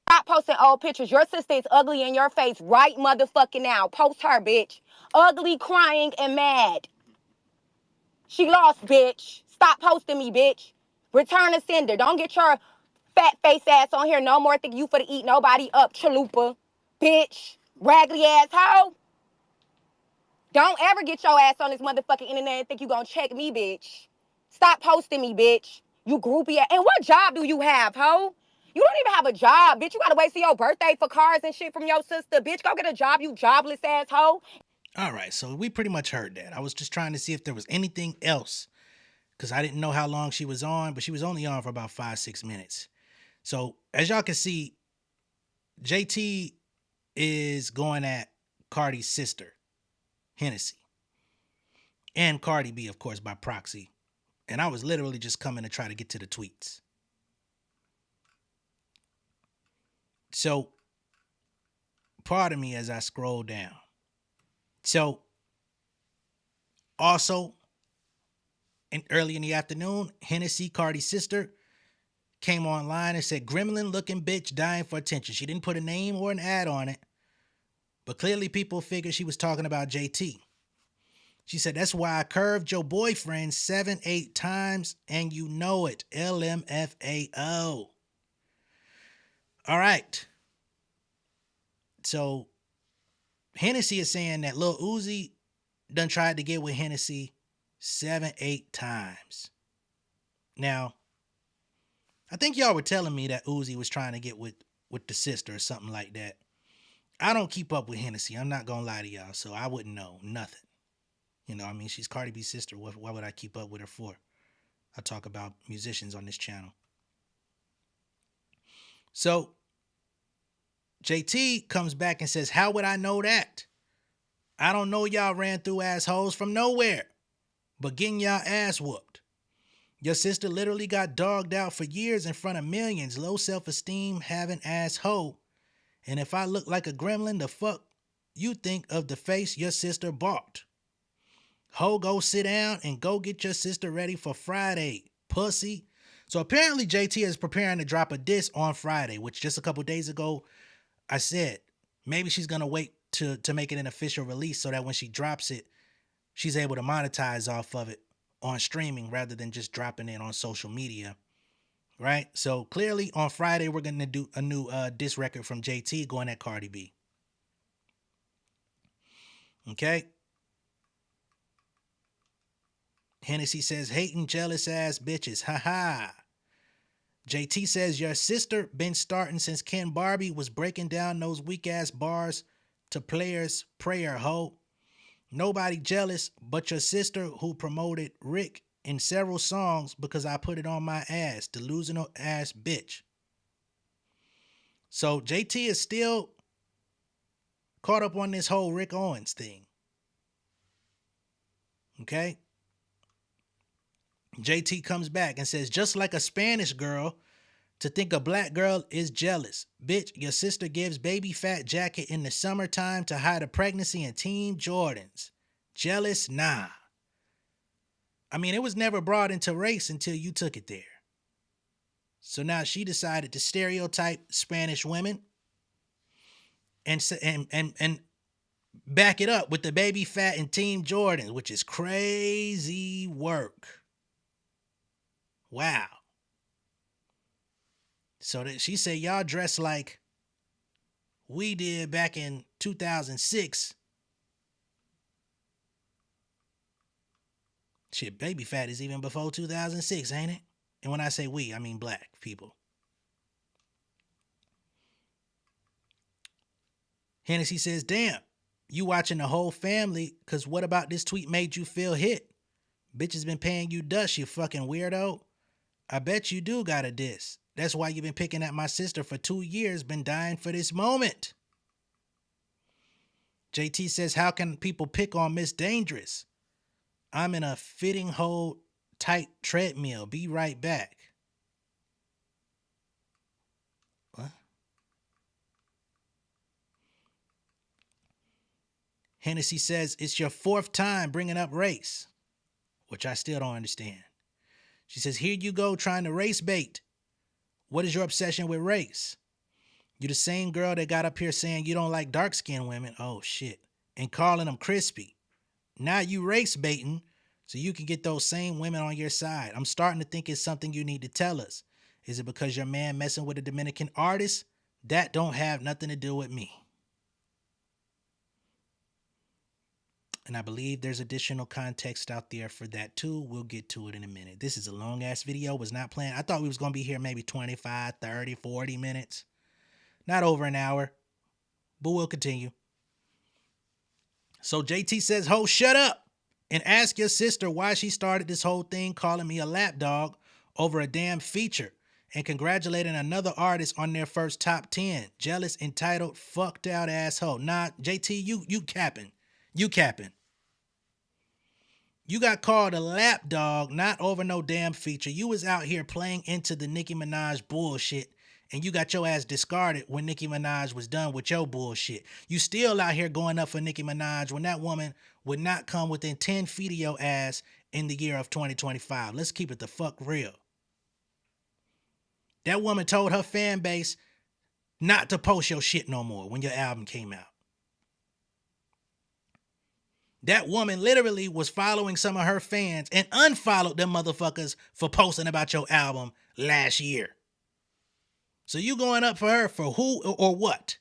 Stop posting old pictures. Your sister is ugly in your face right motherfucking now. Post her, bitch. Ugly, crying, and mad. She lost, bitch. Stop posting me, bitch. Return to sender. Don't get your fat face ass on here no more. Think you for to eat nobody up, chalupa. Bitch. Raggedy ass hoe. Don't ever get your ass on this motherfucking internet and think you gonna check me, bitch. Stop posting me, bitch. You groupie ass. And what job do you have, hoe? You don't even have a job, bitch. You gotta wait till your birthday for cars and shit from your sister. Bitch, go get a job, you jobless asshole. All right, so we pretty much heard that. I was just trying to see if there was anything else, because I didn't know how long she was on, but she was only on for about 5-6 minutes. So as y'all can see, JT is going at Cardi's sister, Hennessy, and Cardi B, of course, by proxy. And I was literally just coming to try to get to the tweets. So, pardon me as I scroll down. So, also, early in the afternoon, Hennessy, Cardi's sister, came online and said, gremlin-looking bitch dying for attention. She didn't put a name or an ad on it, but clearly people figured she was talking about JT. She said, that's why I curved your boyfriend 7-8 times, and you know it. LMFAO. All right. So Hennessy is saying that Lil Uzi done tried to get with Hennessy 7-8 times. Now, I think y'all were telling me that Uzi was trying to get with the sister or something like that. I don't keep up with Hennessy. I'm not going to lie to y'all, so I wouldn't know nothing. You know, I mean, she's Cardi B's sister. Why would I keep up with her for? I talk about musicians on this channel. So JT comes back and says, how would I know that? I don't know y'all ran through assholes from nowhere, but getting y'all ass whooped. Your sister literally got dogged out for years in front of millions. Low self-esteem, having asshole. And if I look like a gremlin, the fuck you think of the face your sister bought? Ho, go sit down and go get your sister ready for Friday, pussy. So apparently JT is preparing to drop a diss on Friday, which just a couple days ago I said maybe she's going to wait to make it an official release so that when she drops it, she's able to monetize off of it on streaming rather than just dropping it on social media, right? So clearly on Friday, we're going to do a new diss record from JT going at Cardi B. Okay? Hennessy says, hating jealous ass bitches, haha. JT says, your sister been starting since Ken Barbie was breaking down those weak ass bars to players' prayer, ho. Nobody jealous but your sister who promoted Rick in several songs because I put it on my ass, delusional ass bitch. So JT is still caught up on this whole Rick Owens thing. Okay? JT comes back and says, just like a Spanish girl, to think a black girl is jealous. Bitch, your sister gives baby fat jacket in the summertime to hide a pregnancy in Team Jordans. Jealous? Nah. I mean, it was never brought into race until you took it there. So now she decided to stereotype Spanish women and back it up with the baby fat and Team Jordans, which is crazy work. Wow. So that she said, y'all dress like we did back in 2006. Shit, baby fat is even before 2006, ain't it? And when I say we, I mean black people. Hennessy says, damn, you watching the whole family, because what about this tweet made you feel hit? Bitch has been paying you dust, you fucking weirdo. I bet you do got a diss. That's why you've been picking at my sister for 2 years, been dying for this moment. JT says, how can people pick on Miss Dangerous? I'm in a fitting hold tight treadmill. Be right back. What? Hennessy says, it's your 4th time bringing up race, which I still don't understand. She says, here you go trying to race bait. What is your obsession with race? You the same girl that got up here saying you don't like dark-skinned women. Oh, shit. And calling them crispy. Now you race baiting so you can get those same women on your side. I'm starting to think it's something you need to tell us. Is it because your man messing with a Dominican artist? That don't have nothing to do with me. And I believe there's additional context out there for that too. We'll get to it in a minute. This is a long ass video. Was not planned. I thought we was going to be here maybe 25, 30, 40 minutes. Not over an hour. But we'll continue. So JT says, ho, shut up and ask your sister why she started this whole thing calling me a lap dog over a damn feature and congratulating another artist on their first top 10. Jealous, entitled, fucked out asshole. Nah, JT, you capping. You capping. You got called a lap dog, not over no damn feature. You was out here playing into the Nicki Minaj bullshit, and you got your ass discarded when Nicki Minaj was done with your bullshit. You still out here going up for Nicki Minaj when that woman would not come within 10 feet of your ass in the year of 2025. Let's keep it the fuck real. That woman told her fan base not to post your shit no more when your album came out. That woman literally was following some of her fans and unfollowed them motherfuckers for posting about your album last year. So you going up for her for who or what?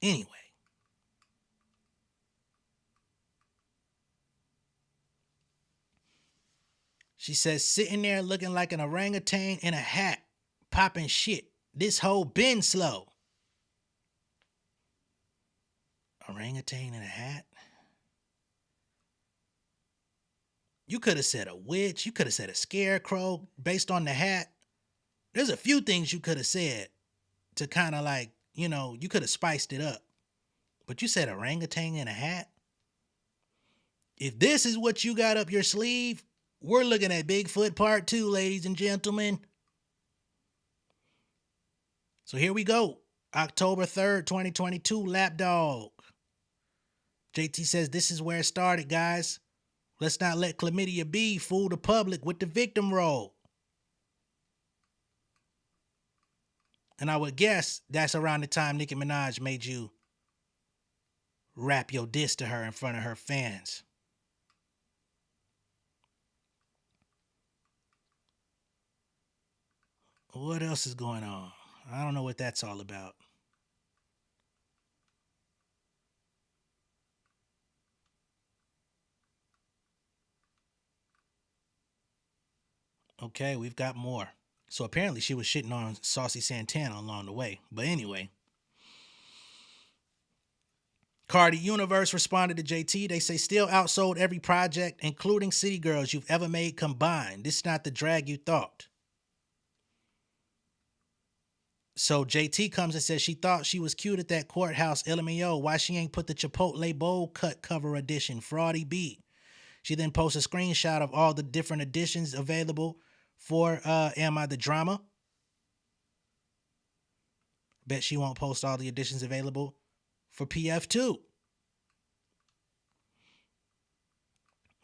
Anyway. She says, sitting there looking like an orangutan in a hat, popping shit. This hoe been slow. Orangutan in a hat? You could have said a witch. You could have said a scarecrow based on the hat. There's a few things you could have said to kind of like, you know, you could have spiced it up. But you said orangutan in a hat? If this is what you got up your sleeve, we're looking at Bigfoot Part 2, ladies and gentlemen. So here we go. October 3rd, 2022, Lapdog. JT says, this is where it started, guys. Let's not let Chlamydia B fool the public with the victim role. And I would guess that's around the time Nicki Minaj made you rap your diss to her in front of her fans. What else is going on? I don't know what that's all about. Okay, we've got more. So apparently she was shitting on Saucy Santana along the way. But anyway. Cardi Universe responded to JT. They say still outsold every project, including City Girls, you've ever made combined. This is not the drag you thought. So JT comes and says she thought she was cute at that courthouse. LMAO, why she ain't put the Chipotle bowl cut cover edition? Fraudy B. She then posts a screenshot of all the different editions available for Am I the Drama? Bet she won't post all the editions available for PF2.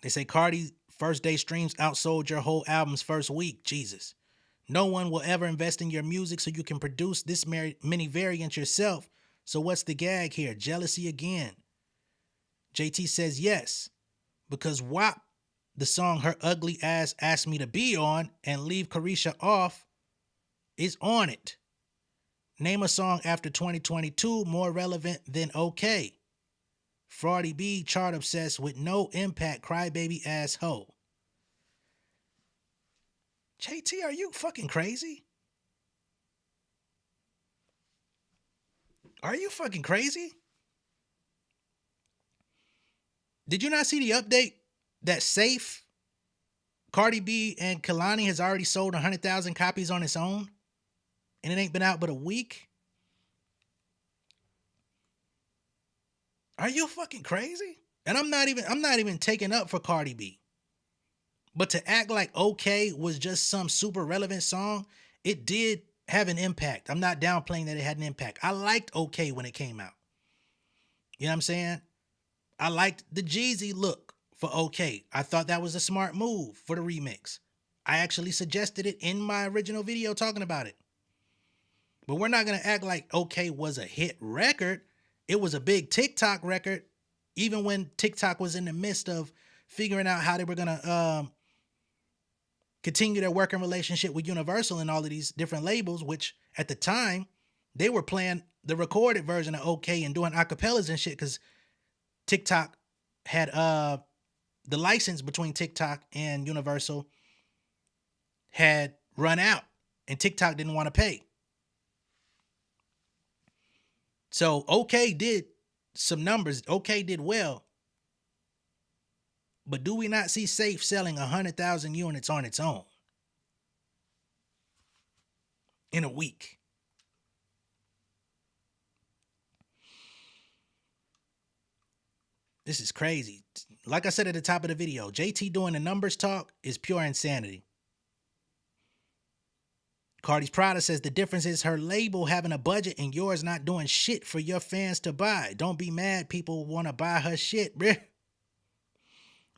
They say Cardi's first day streams outsold your whole album's first week. Jesus. No one will ever invest in your music so you can produce this many variants yourself. So what's the gag here? Jealousy again. JT says yes, because WAP, the song her ugly ass asked me to be on and leave Carisha off, is on it. Name a song after 2022 more relevant than OK. Fraudy B, chart obsessed with no impact, crybaby ass hoe. JT, are you fucking crazy? Are you fucking crazy? Did you not see the update that Safe, Cardi B, and Kehlani has already sold 100,000 copies on its own? And it ain't been out but a week? Are you fucking crazy? And I'm not even taking up for Cardi B. But to act like OK was just some super relevant song, it did have an impact. I'm not downplaying that it had an impact. I liked OK when it came out. You know what I'm saying? I liked the Jeezy look for OK. I thought that was a smart move for the remix. I actually suggested it in my original video talking about it. But we're not going to act like OK was a hit record. It was a big TikTok record, even when TikTok was in the midst of figuring out how they were going to continue their working relationship with Universal and all of these different labels, which at the time, they were playing the recorded version of OK and doing acapellas and shit because TikTok had the license between TikTok and Universal had run out and TikTok didn't want to pay. So OK did some numbers. OK did well. But do we not see Safe selling 100,000 units on its own in a week? This is crazy. Like I said at the top of the video, JT doing the numbers talk is pure insanity. Cardi's Prada says the difference is her label having a budget and yours not doing shit for your fans to buy. Don't be mad people want to buy her shit, bruh.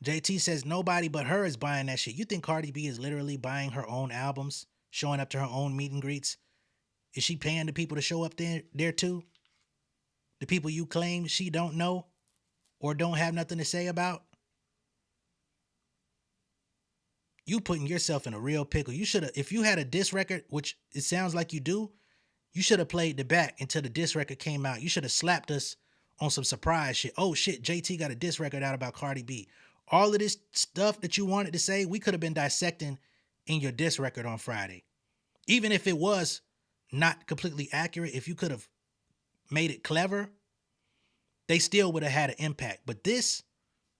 JT says nobody but her is buying that shit. You think Cardi B is literally buying her own albums, showing up to her own meet and greets? Is she paying the people to show up there too? The people you claim she don't know or don't have nothing to say about? You putting yourself in a real pickle. You should have, if you had a diss record, which it sounds like you do, you should have played the back until the diss record came out. You should have slapped us on some surprise shit. Oh shit, JT got a diss record out about Cardi B. All of this stuff that you wanted to say, we could have been dissecting in your diss record on Friday. Even if it was not completely accurate, if you could have made it clever, they still would have had an impact. But this,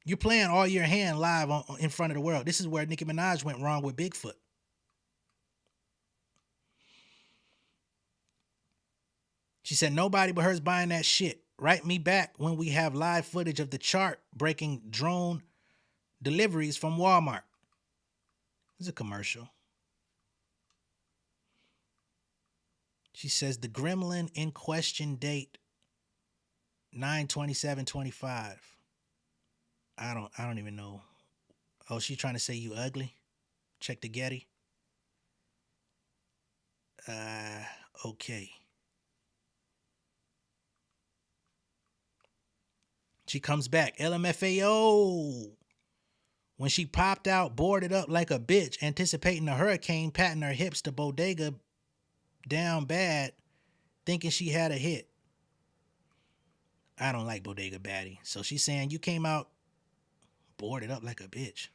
you're playing all your hand live in front of the world. This is where Nicki Minaj went wrong with Bigfoot. She said, nobody but her's buying that shit. Write me back when we have live footage of the chart breaking drone deliveries from Walmart. It's a commercial. She says the gremlin in question date 9/27/25. I don't even know. Oh, she's trying to say you ugly? Check the Getty. Okay. She comes back. LMFAO. When she popped out, boarded up like a bitch, anticipating a hurricane, patting her hips to bodega down bad, thinking she had a hit. I don't like bodega baddie. So she's saying you came out boarded up like a bitch.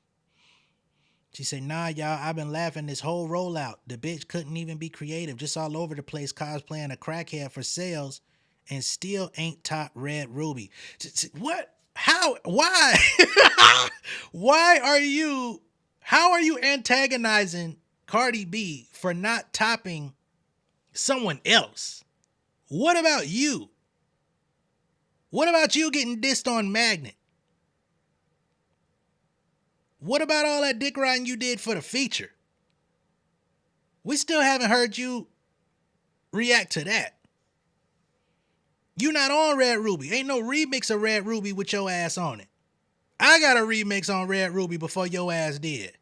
She said, nah, y'all, I've been laughing this whole rollout. The bitch couldn't even be creative, just all over the place cosplaying a crackhead for sales and still ain't top Red Ruby. What? How? Why? How are you antagonizing Cardi B for not topping someone else? What about you? What about you getting dissed on Magnet? What about all that dick riding you did for the feature? We still haven't heard you react to that. You not on Red Ruby. Ain't no remix of Red Ruby with your ass on it. I got a remix on Red Ruby before your ass did.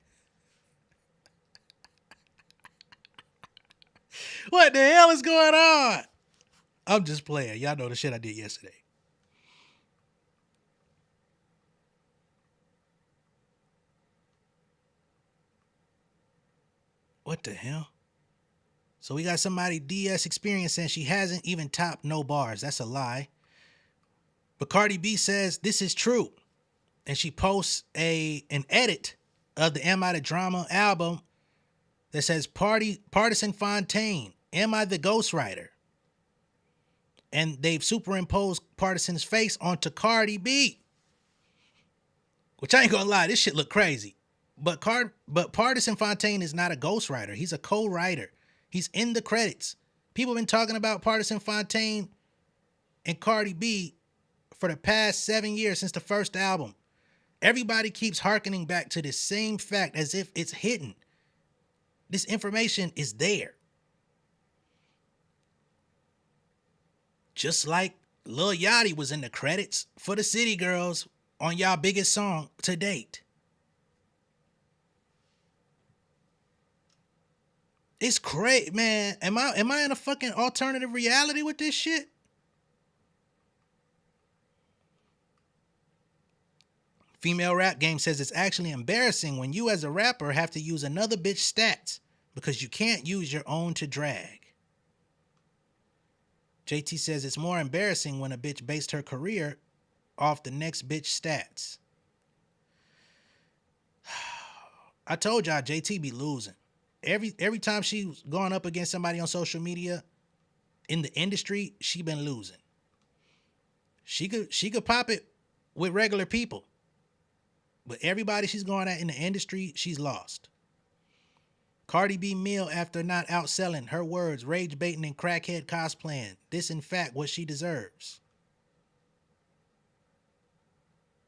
What the hell is going on? I'm just playing. Y'all know the shit I did yesterday. What the hell? So we got somebody DS Experience saying she hasn't even topped No Bars. That's a lie. But Cardi B says this is true. And she posts an edit of the Am I the Drama album that says Partisan Fontaine, am I the ghostwriter? And they've superimposed Partisan's face onto Cardi B. Which I ain't gonna lie, this shit look crazy. But Partisan Fontaine is not a ghostwriter. He's a co-writer. He's in the credits. People have been talking about Partisan Fontaine and Cardi B for the past 7 years since the first album. Everybody keeps hearkening back to this same fact as if it's hidden. This information is there. Just like Lil Yachty was in the credits for the City Girls on y'all biggest song to date. It's crazy, man. Am I in a fucking alternative reality with this shit? Female Rap Game says it's actually embarrassing when you as a rapper have to use another bitch's stats because you can't use your own to drag. JT says it's more embarrassing when a bitch based her career off the next bitch stats. I told y'all JT be losing. Every time she's gone up against somebody on social media in the industry, she been losing. She could pop it with regular people. But everybody she's going at in the industry, she's lost. Cardi B meal after not outselling, her words, rage baiting and crackhead cosplaying. This in fact what she deserves.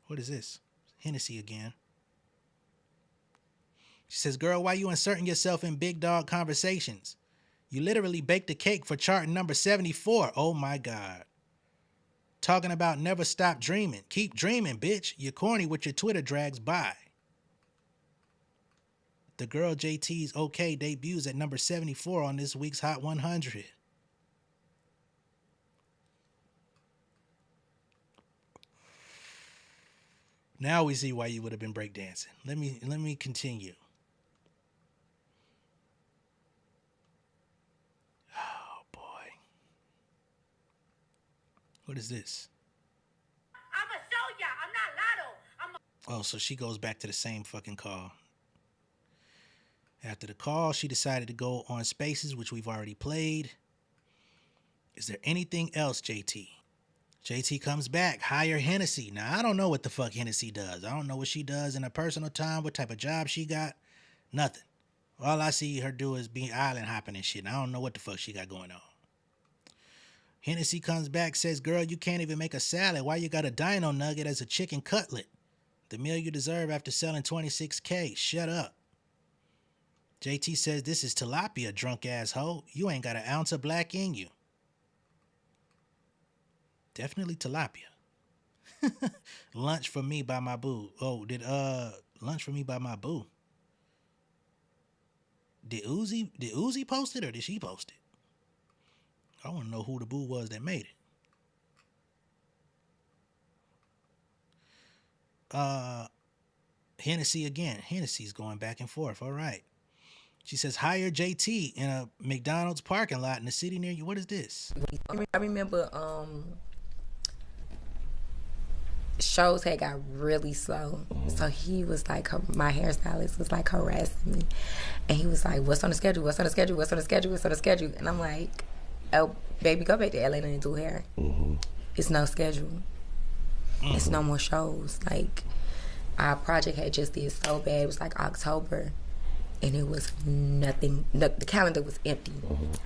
What is this? Hennessy again. She says, girl, why you inserting yourself in big dog conversations? You literally baked a cake for chart number 74. Oh my God. Talking about never stop dreaming. Keep dreaming, bitch. You're corny with your Twitter drags. Bye. The girl JT's OK debuts at number 74 on this week's Hot 100. Now we see why you would have been breakdancing. Let me continue. Oh boy. What is this? I'ma show ya. I'm not Latto. Oh, so she goes back to the same fucking call. After the call, she decided to go on Spaces, which we've already played. Is there anything else, JT? JT comes back, hire Hennessy. Now, I don't know what the fuck Hennessy does. I don't know what she does in her personal time, what type of job she got. Nothing. All I see her do is be island hopping and shit. And I don't know what the fuck she got going on. Hennessy comes back, says, girl, you can't even make a salad. Why you got a dino nugget as a chicken cutlet? The meal you deserve after selling 26K. Shut up. JT says, this is tilapia, drunk ass hoe. You ain't got an ounce of black in you. Definitely tilapia. Lunch for me by my boo. Oh, lunch for me by my boo. Did Uzi post it or did she post it? I want to know who the boo was that made it. Hennessy again. Hennessy's going back and forth. All right. She says, hire JT in a McDonald's parking lot in the city near you. What is this? I remember shows had got really slow. So he was like, my hairstylist was like harassing me. And he was like, what's on the schedule? What's on the schedule? What's on the schedule? What's on the schedule? And I'm like, oh, baby, go back to Atlanta and do hair. It's no schedule. It's no more shows. Like, our project had just did so bad. It was like October, and it was nothing. The calendar was empty.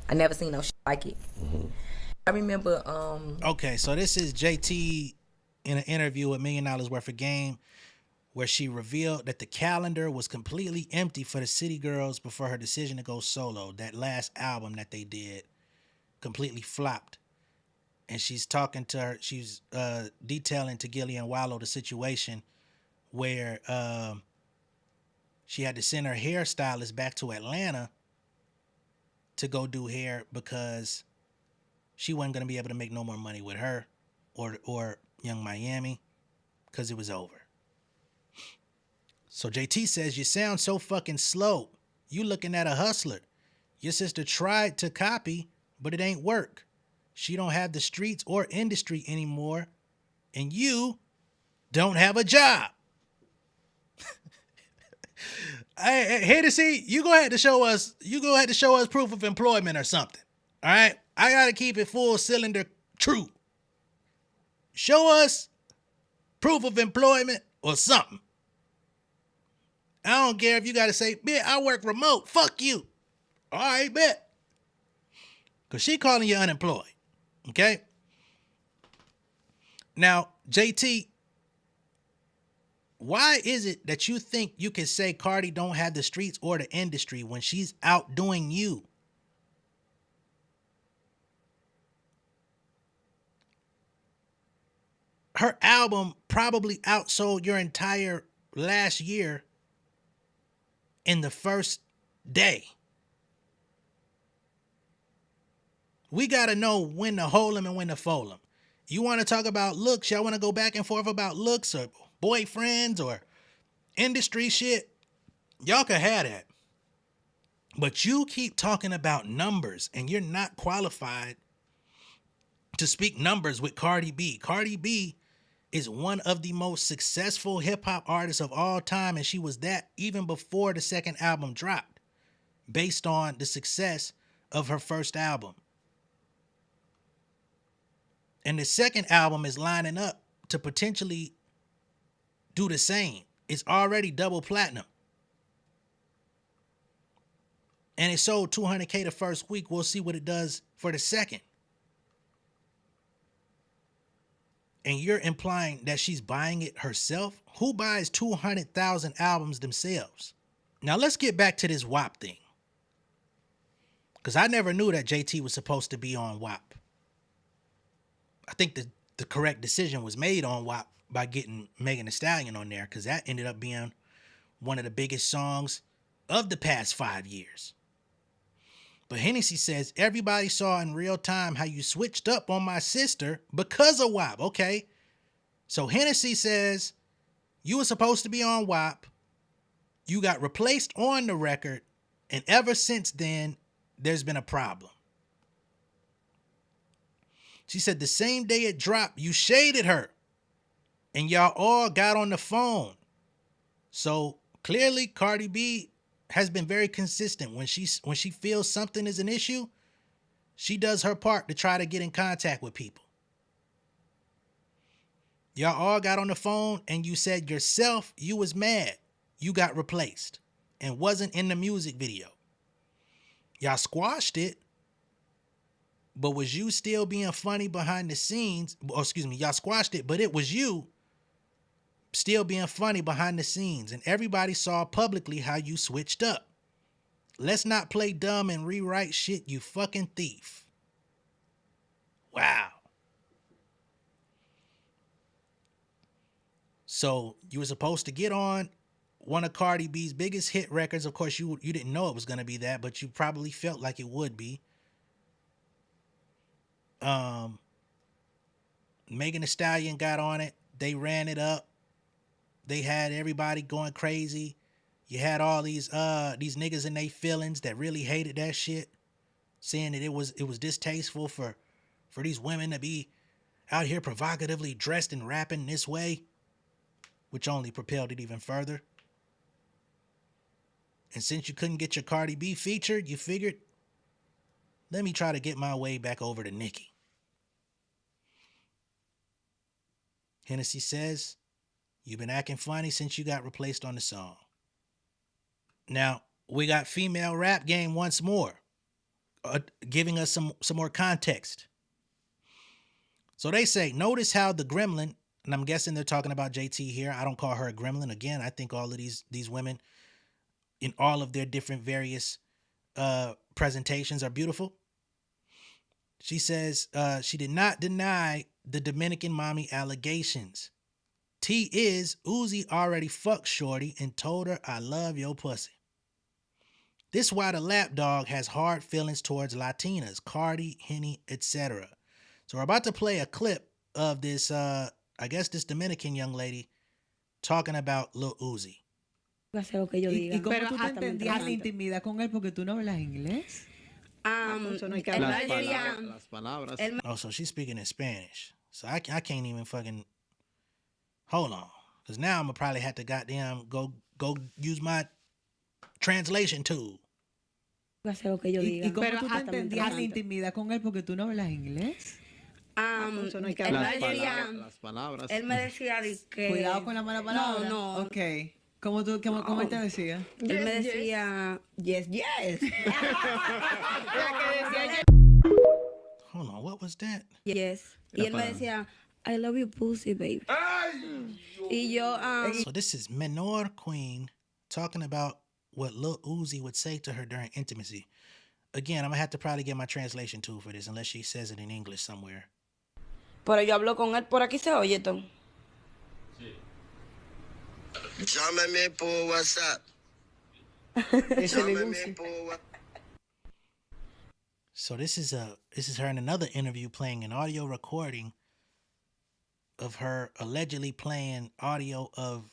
I never seen no shit like it. I remember. Okay, so this is JT in an interview with $1 Million Worth of Game, where she revealed that the calendar was completely empty for the City Girls before her decision to go solo. That last album that they did completely flopped. And she's talking to her, she's detailing to Gillian Wallow the situation where she had to send her hairstylist back to Atlanta to go do hair because she wasn't going to be able to make no more money with her or Young Miami because it was over. So JT says, you sound so fucking slow. You looking at a hustler. Your sister tried to copy, but it ain't work. She don't have the streets or industry anymore, and you don't have a job. Hey, Hennessy, you go ahead to show us proof of employment or something. All right? I gotta keep it full cylinder true. Show us proof of employment or something. I don't care if you gotta say, bitch, I work remote. Fuck you. All right, bet. Because she calling you unemployed. Okay? Now, JT, why is it that you think you can say Cardi don't have the streets or the industry when she's outdoing you? Her album probably outsold your entire last year in the first day. We got to know when to hold them and when to fold them. You want to talk about looks? Y'all want to go back and forth about looks or boyfriends or industry shit? Y'all can have that. But you keep talking about numbers and you're not qualified to speak numbers with Cardi B. Cardi B is one of the most successful hip-hop artists of all time, and she was that even before the second album dropped, based on the success of her first album. And the second album is lining up to potentially do the same. It's already double platinum. And it sold 200K the first week. We'll see what it does for the second. And you're implying that she's buying it herself? Who buys 200,000 albums themselves? Now let's get back to this WAP thing. Because I never knew that JT was supposed to be on WAP. I think the correct decision was made on WAP by getting Megan Thee Stallion on there, because that ended up being one of the biggest songs of the past 5 years. But Hennessy says, everybody saw in real time how you switched up on my sister because of WAP. Okay. So Hennessy says you were supposed to be on WAP. You got replaced on the record. And ever since then, there's been a problem. She said the same day it dropped, you shaded her. And y'all all got on the phone. So clearly Cardi B has been very consistent. When she feels something is an issue, she does her part to try to get in contact with people. Y'all all got on the phone and you said yourself you was mad you got replaced and wasn't in the music video. Y'all squashed it, but was you still being funny behind the scenes? Or excuse me, y'all squashed it, but it was you still being funny behind the scenes, and everybody saw publicly how you switched up. Let's not play dumb and rewrite shit, you fucking thief. Wow. So you were supposed to get on one of Cardi B's biggest hit records. Of course, you didn't know it was going to be that, but you probably felt like it would be. Megan Thee Stallion got on it. They ran it up. They had everybody going crazy. You had all these niggas in their feelings that really hated that shit, saying that it was distasteful for these women to be out here provocatively dressed and rapping this way, which only propelled it even further. And since you couldn't get your Cardi B featured, you figured let me try to get my way back over to Nicki. Hennessy says, you've been acting funny since you got replaced on the song. Now, we got female rap game once more, giving us some more context. So they say, notice how the gremlin, and I'm guessing they're talking about JT here. I don't call her a gremlin. Again, I think all of these women in all of their different various presentations are beautiful. She says she did not deny the Dominican mommy allegations. T is Uzi already fucked Shorty and told her, I love your pussy. This why the lap dog has hard feelings towards Latinas, Cardi, Henny, etc. So we're about to play a clip of this, I guess this Dominican young lady talking about Lil Uzi. ¿Y cómo tú te entendías la intimidad con él porque tú no hablas inglés? Las palabras. Oh, so she's speaking in Spanish. So I can't even fucking... Hold on. Because now I'm going to probably have to goddamn go use my translation tool. ¿Y cómo tú te entendías la intimidad con él porque tú no hablas inglés? Las palabras. Él me decía que... Cuidado con la mala palabra. No. Ok. ¿Cómo él te decía? Él me decía, yes. Hold on, what was that? Yes. Y él me decía, I love you pussy, baby. Y yo... So this is Menor Queen talking about what Lil Uzi would say to her during intimacy. Again, I'm going to have to probably get my translation tool for this, unless she says it in English somewhere. Pero yo hablo con él, por aquí se oye, Tom. Llámame por WhatsApp. So this is her in another interview playing an audio recording of her allegedly playing audio of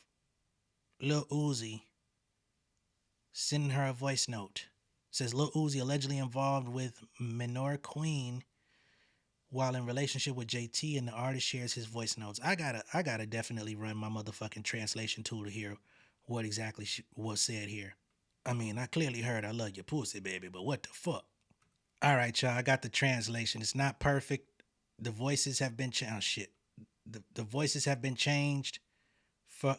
Lil Uzi sending her a voice note. It says Lil Uzi allegedly involved with Menor Queen while in relationship with JT, and the artist shares his voice notes. I gotta definitely run my motherfucking translation tool to hear what exactly was said here. I mean, I clearly heard I love your pussy, baby, but what the fuck? All right, y'all, I got the translation. It's not perfect. The voices have been changed. Oh, shit. The voices have been changed for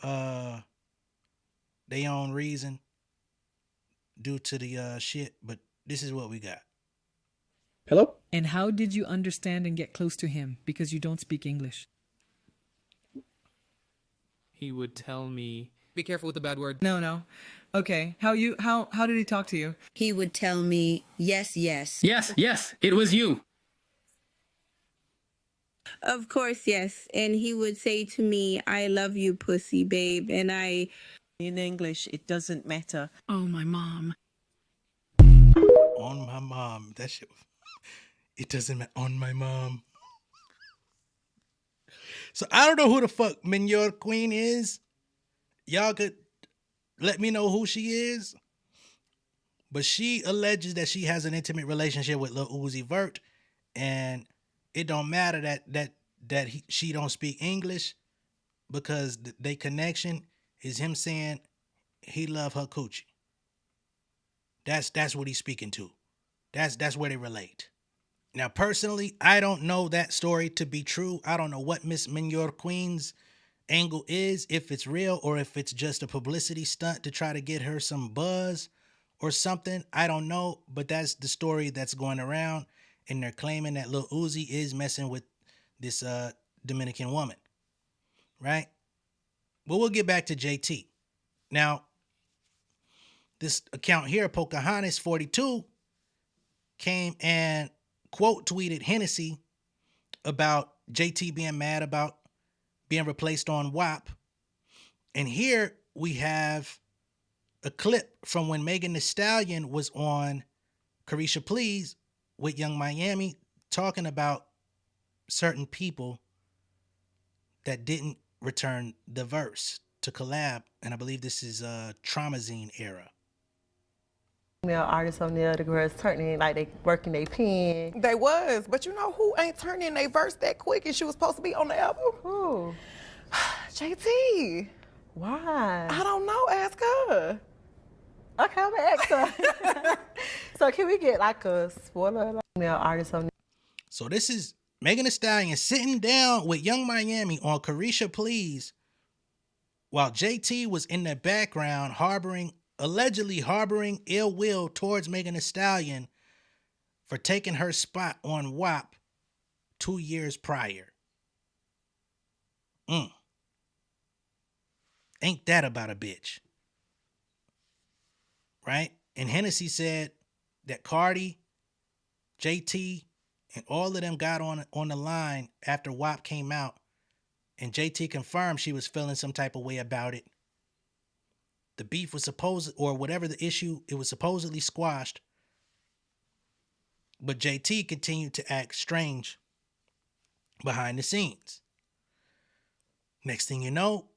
their own reason due to the shit, but this is what we got. Hello? And how did you understand and get close to him? Because you don't speak English. He would tell me, be careful with the bad word. No. Okay. How did he talk to you? He would tell me, yes. Yes, it was you. Of course, yes. And he would say to me, I love you, pussy, babe. And I... In English, it doesn't matter. Oh, my mom. On my mom. That shit... It doesn't matter. On my mom. So I don't know who the fuck Menor Queen is. Y'all could let me know who she is. But she alleges that she has an intimate relationship with Lil Uzi Vert, and it don't matter that she don't speak English, because they connection is him saying he love her coochie. That's what he's speaking to. That's where they relate. Now, personally, I don't know that story to be true. I don't know what Miss Menor Queen's angle is, if it's real or if it's just a publicity stunt to try to get her some buzz or something. I don't know, but that's the story that's going around, and they're claiming that Lil Uzi is messing with this Dominican woman, right? But we'll get back to JT. Now, this account here, Pocahontas42, came and quote tweeted Hennessy about JT being mad about being replaced on WAP. And here we have a clip from when Megan Thee Stallion was on Carisha Please with Young Miami talking about certain people that didn't return the verse to collab. And I believe this is Traumazine era. Male artists on the other girls turning like they working their pen. They was, but you know who ain't turning their verse that quick and she was supposed to be on the album? Who? JT. Why? I don't know. Ask her. Okay, I'm gonna ask her. So can we get like a spoiler alert? Male artist on? So this is Megan Thee Stallion sitting down with Young Miami on Carisha Please while JT was in the background allegedly harboring ill will towards Megan Thee Stallion for taking her spot on WAP 2 years prior. Ain't that about a bitch? Right? And Hennessy said that Cardi, JT, and all of them got on the line after WAP came out, and JT confirmed she was feeling some type of way about it. The beef was whatever the issue, it was supposedly squashed, but JT continued to act strange behind the scenes. Next thing you know,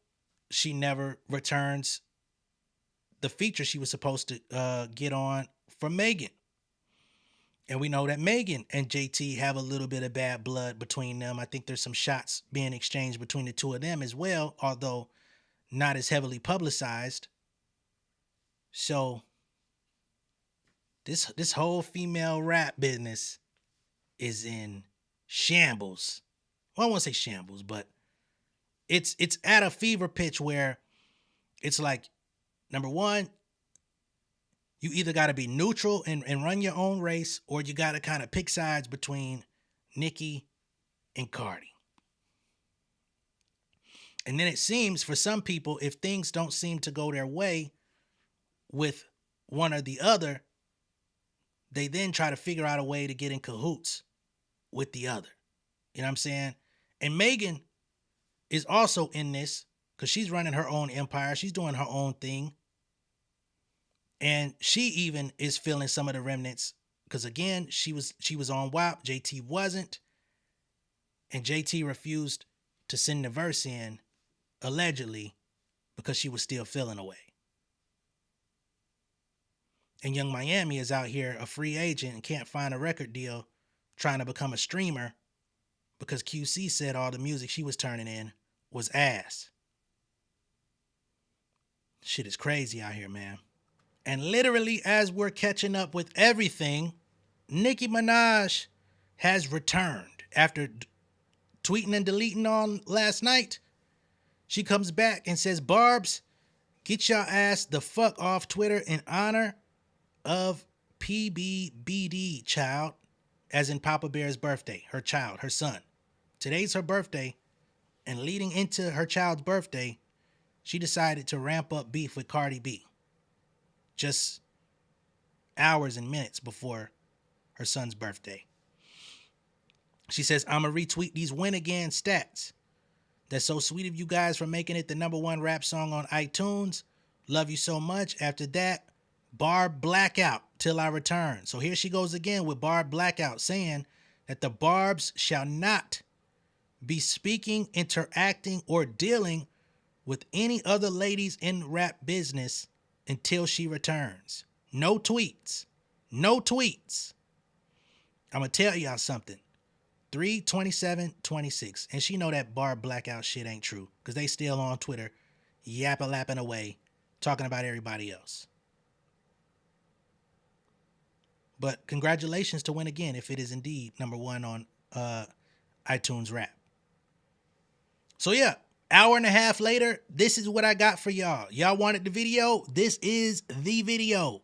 she never returns the feature she was supposed to get on for Megan. And we know that Megan and JT have a little bit of bad blood between them. I think there's some shots being exchanged between the two of them as well, although not as heavily publicized. So this whole female rap business is in shambles. Well, I won't say shambles, but it's at a fever pitch where it's like, number one, you either got to be neutral and run your own race, or you got to kind of pick sides between Nicki and Cardi. And then it seems for some people, if things don't seem to go their way with one or the other, they then try to figure out a way to get in cahoots with the other. You know what I'm saying? And Megan is also in this because she's running her own empire. She's doing her own thing. And she even is feeling some of the remnants because, again, she was on WAP. JT wasn't. And JT refused to send the verse in, allegedly, because she was still feeling away. And Young Miami is out here a free agent and can't find a record deal, trying to become a streamer because QC said all the music she was turning in was ass. Shit is crazy out here, man. And literally, as we're catching up with everything, Nicki Minaj has returned. After tweeting and deleting on last night, she comes back and says, Barbs, get your ass the fuck off Twitter in honor of PBBD, child, as in Papa Bear's birthday, her child, her son. Today's her birthday, and leading into her child's birthday, she decided to ramp up beef with Cardi B. Just hours and minutes before her son's birthday. She says, I'm going to retweet these win again stats. That's so sweet of you guys for making it the #1 rap song on iTunes. Love you so much. After that, Barb Blackout till I return. So here she goes again with Barb Blackout saying that the Barbs shall not be speaking, interacting, or dealing with any other ladies in rap business until she returns. No tweets. No tweets. I'm going to tell y'all something. 3/27/26. And she know that Barb Blackout shit ain't true because they still on Twitter yappa-lapping away talking about everybody else. But congratulations to win again if it is indeed #1 on iTunes Rap. So yeah. Hour and a half later, this is what I got for y'all. Y'all wanted the video? This is the video.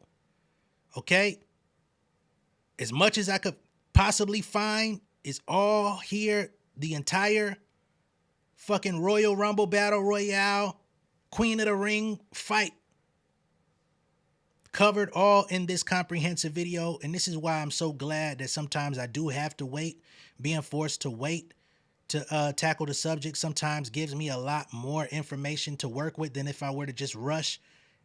Okay? As much as I could possibly find is all here. The entire fucking Royal Rumble Battle Royale, Queen of the Ring fight. Covered all in this comprehensive video. And this is why I'm so glad that sometimes I do have to wait. Being forced to wait to tackle the subject sometimes gives me a lot more information to work with than if I were to just rush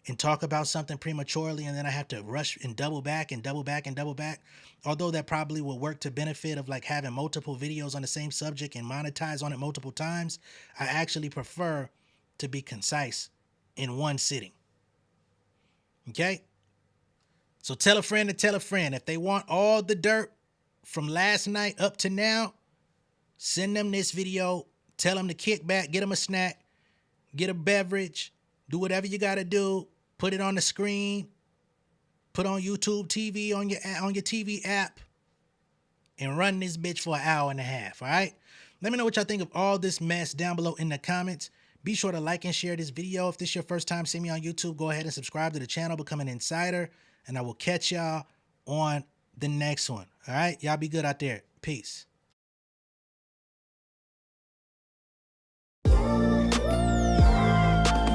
and talk about something prematurely and then I have to rush and double back and double back and double back. Although that probably will work to benefit of like having multiple videos on the same subject and monetize on it multiple times, I actually prefer to be concise in one sitting. Okay? So tell a friend to tell a friend. If they want all the dirt from last night up to now, send them this video. Tell them to kick back, get them a snack, get a beverage, do whatever you got to do. Put it on the screen. put on YouTube TV on your TV app and run this bitch for an hour and a half, all right? Let me know what y'all think of all this mess down below in the comments. Be sure to like and share this video. If this is your first time seeing me on YouTube, go ahead and subscribe to the channel, become an insider, and I will catch y'all on the next one, all right? Y'all be good out there. Peace.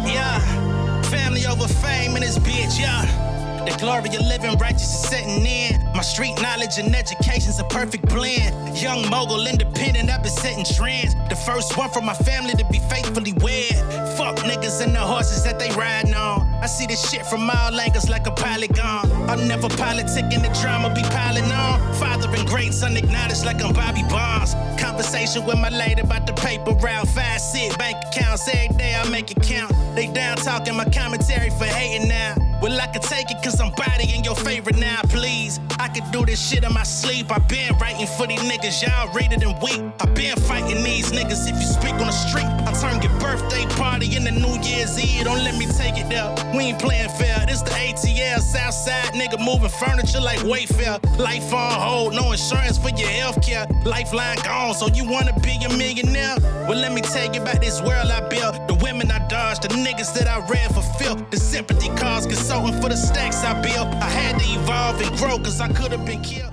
Yeah, family over fame in this bitch, yeah. The glory of living righteous is setting in. My street knowledge and education's a perfect blend. Young mogul, independent, I've been setting trends. The first one from my family to be faithfully wed. Fuck niggas and the horses that they riding on. I see this shit from all angles like a polygon. I'll never politic and the drama be piling on. Father and great son acknowledged like I'm Bobby Bonds. Conversation with my lady about the paper route. 5 sit bank accounts every day I make it count. They down talking my commentary for hating now. Well, I can take it cause I'm bodying your favorite now, please. I could do this shit in my sleep. I been writing for these niggas, y'all read it and weep. I been fighting these niggas if you speak on the street. I turn your birthday party into New Year's Eve. Don't let me take it there. We ain't playing fair. This the ATL, Southside nigga moving furniture like Wayfair. Life on hold, no insurance for your healthcare. Lifeline gone, so you wanna be a millionaire? Well, let me tell you about this world I built. The women I dodged, the niggas that I read for filth. The sympathy cause consulting for the stacks I built. I had to evolve and grow cause I could have been killed.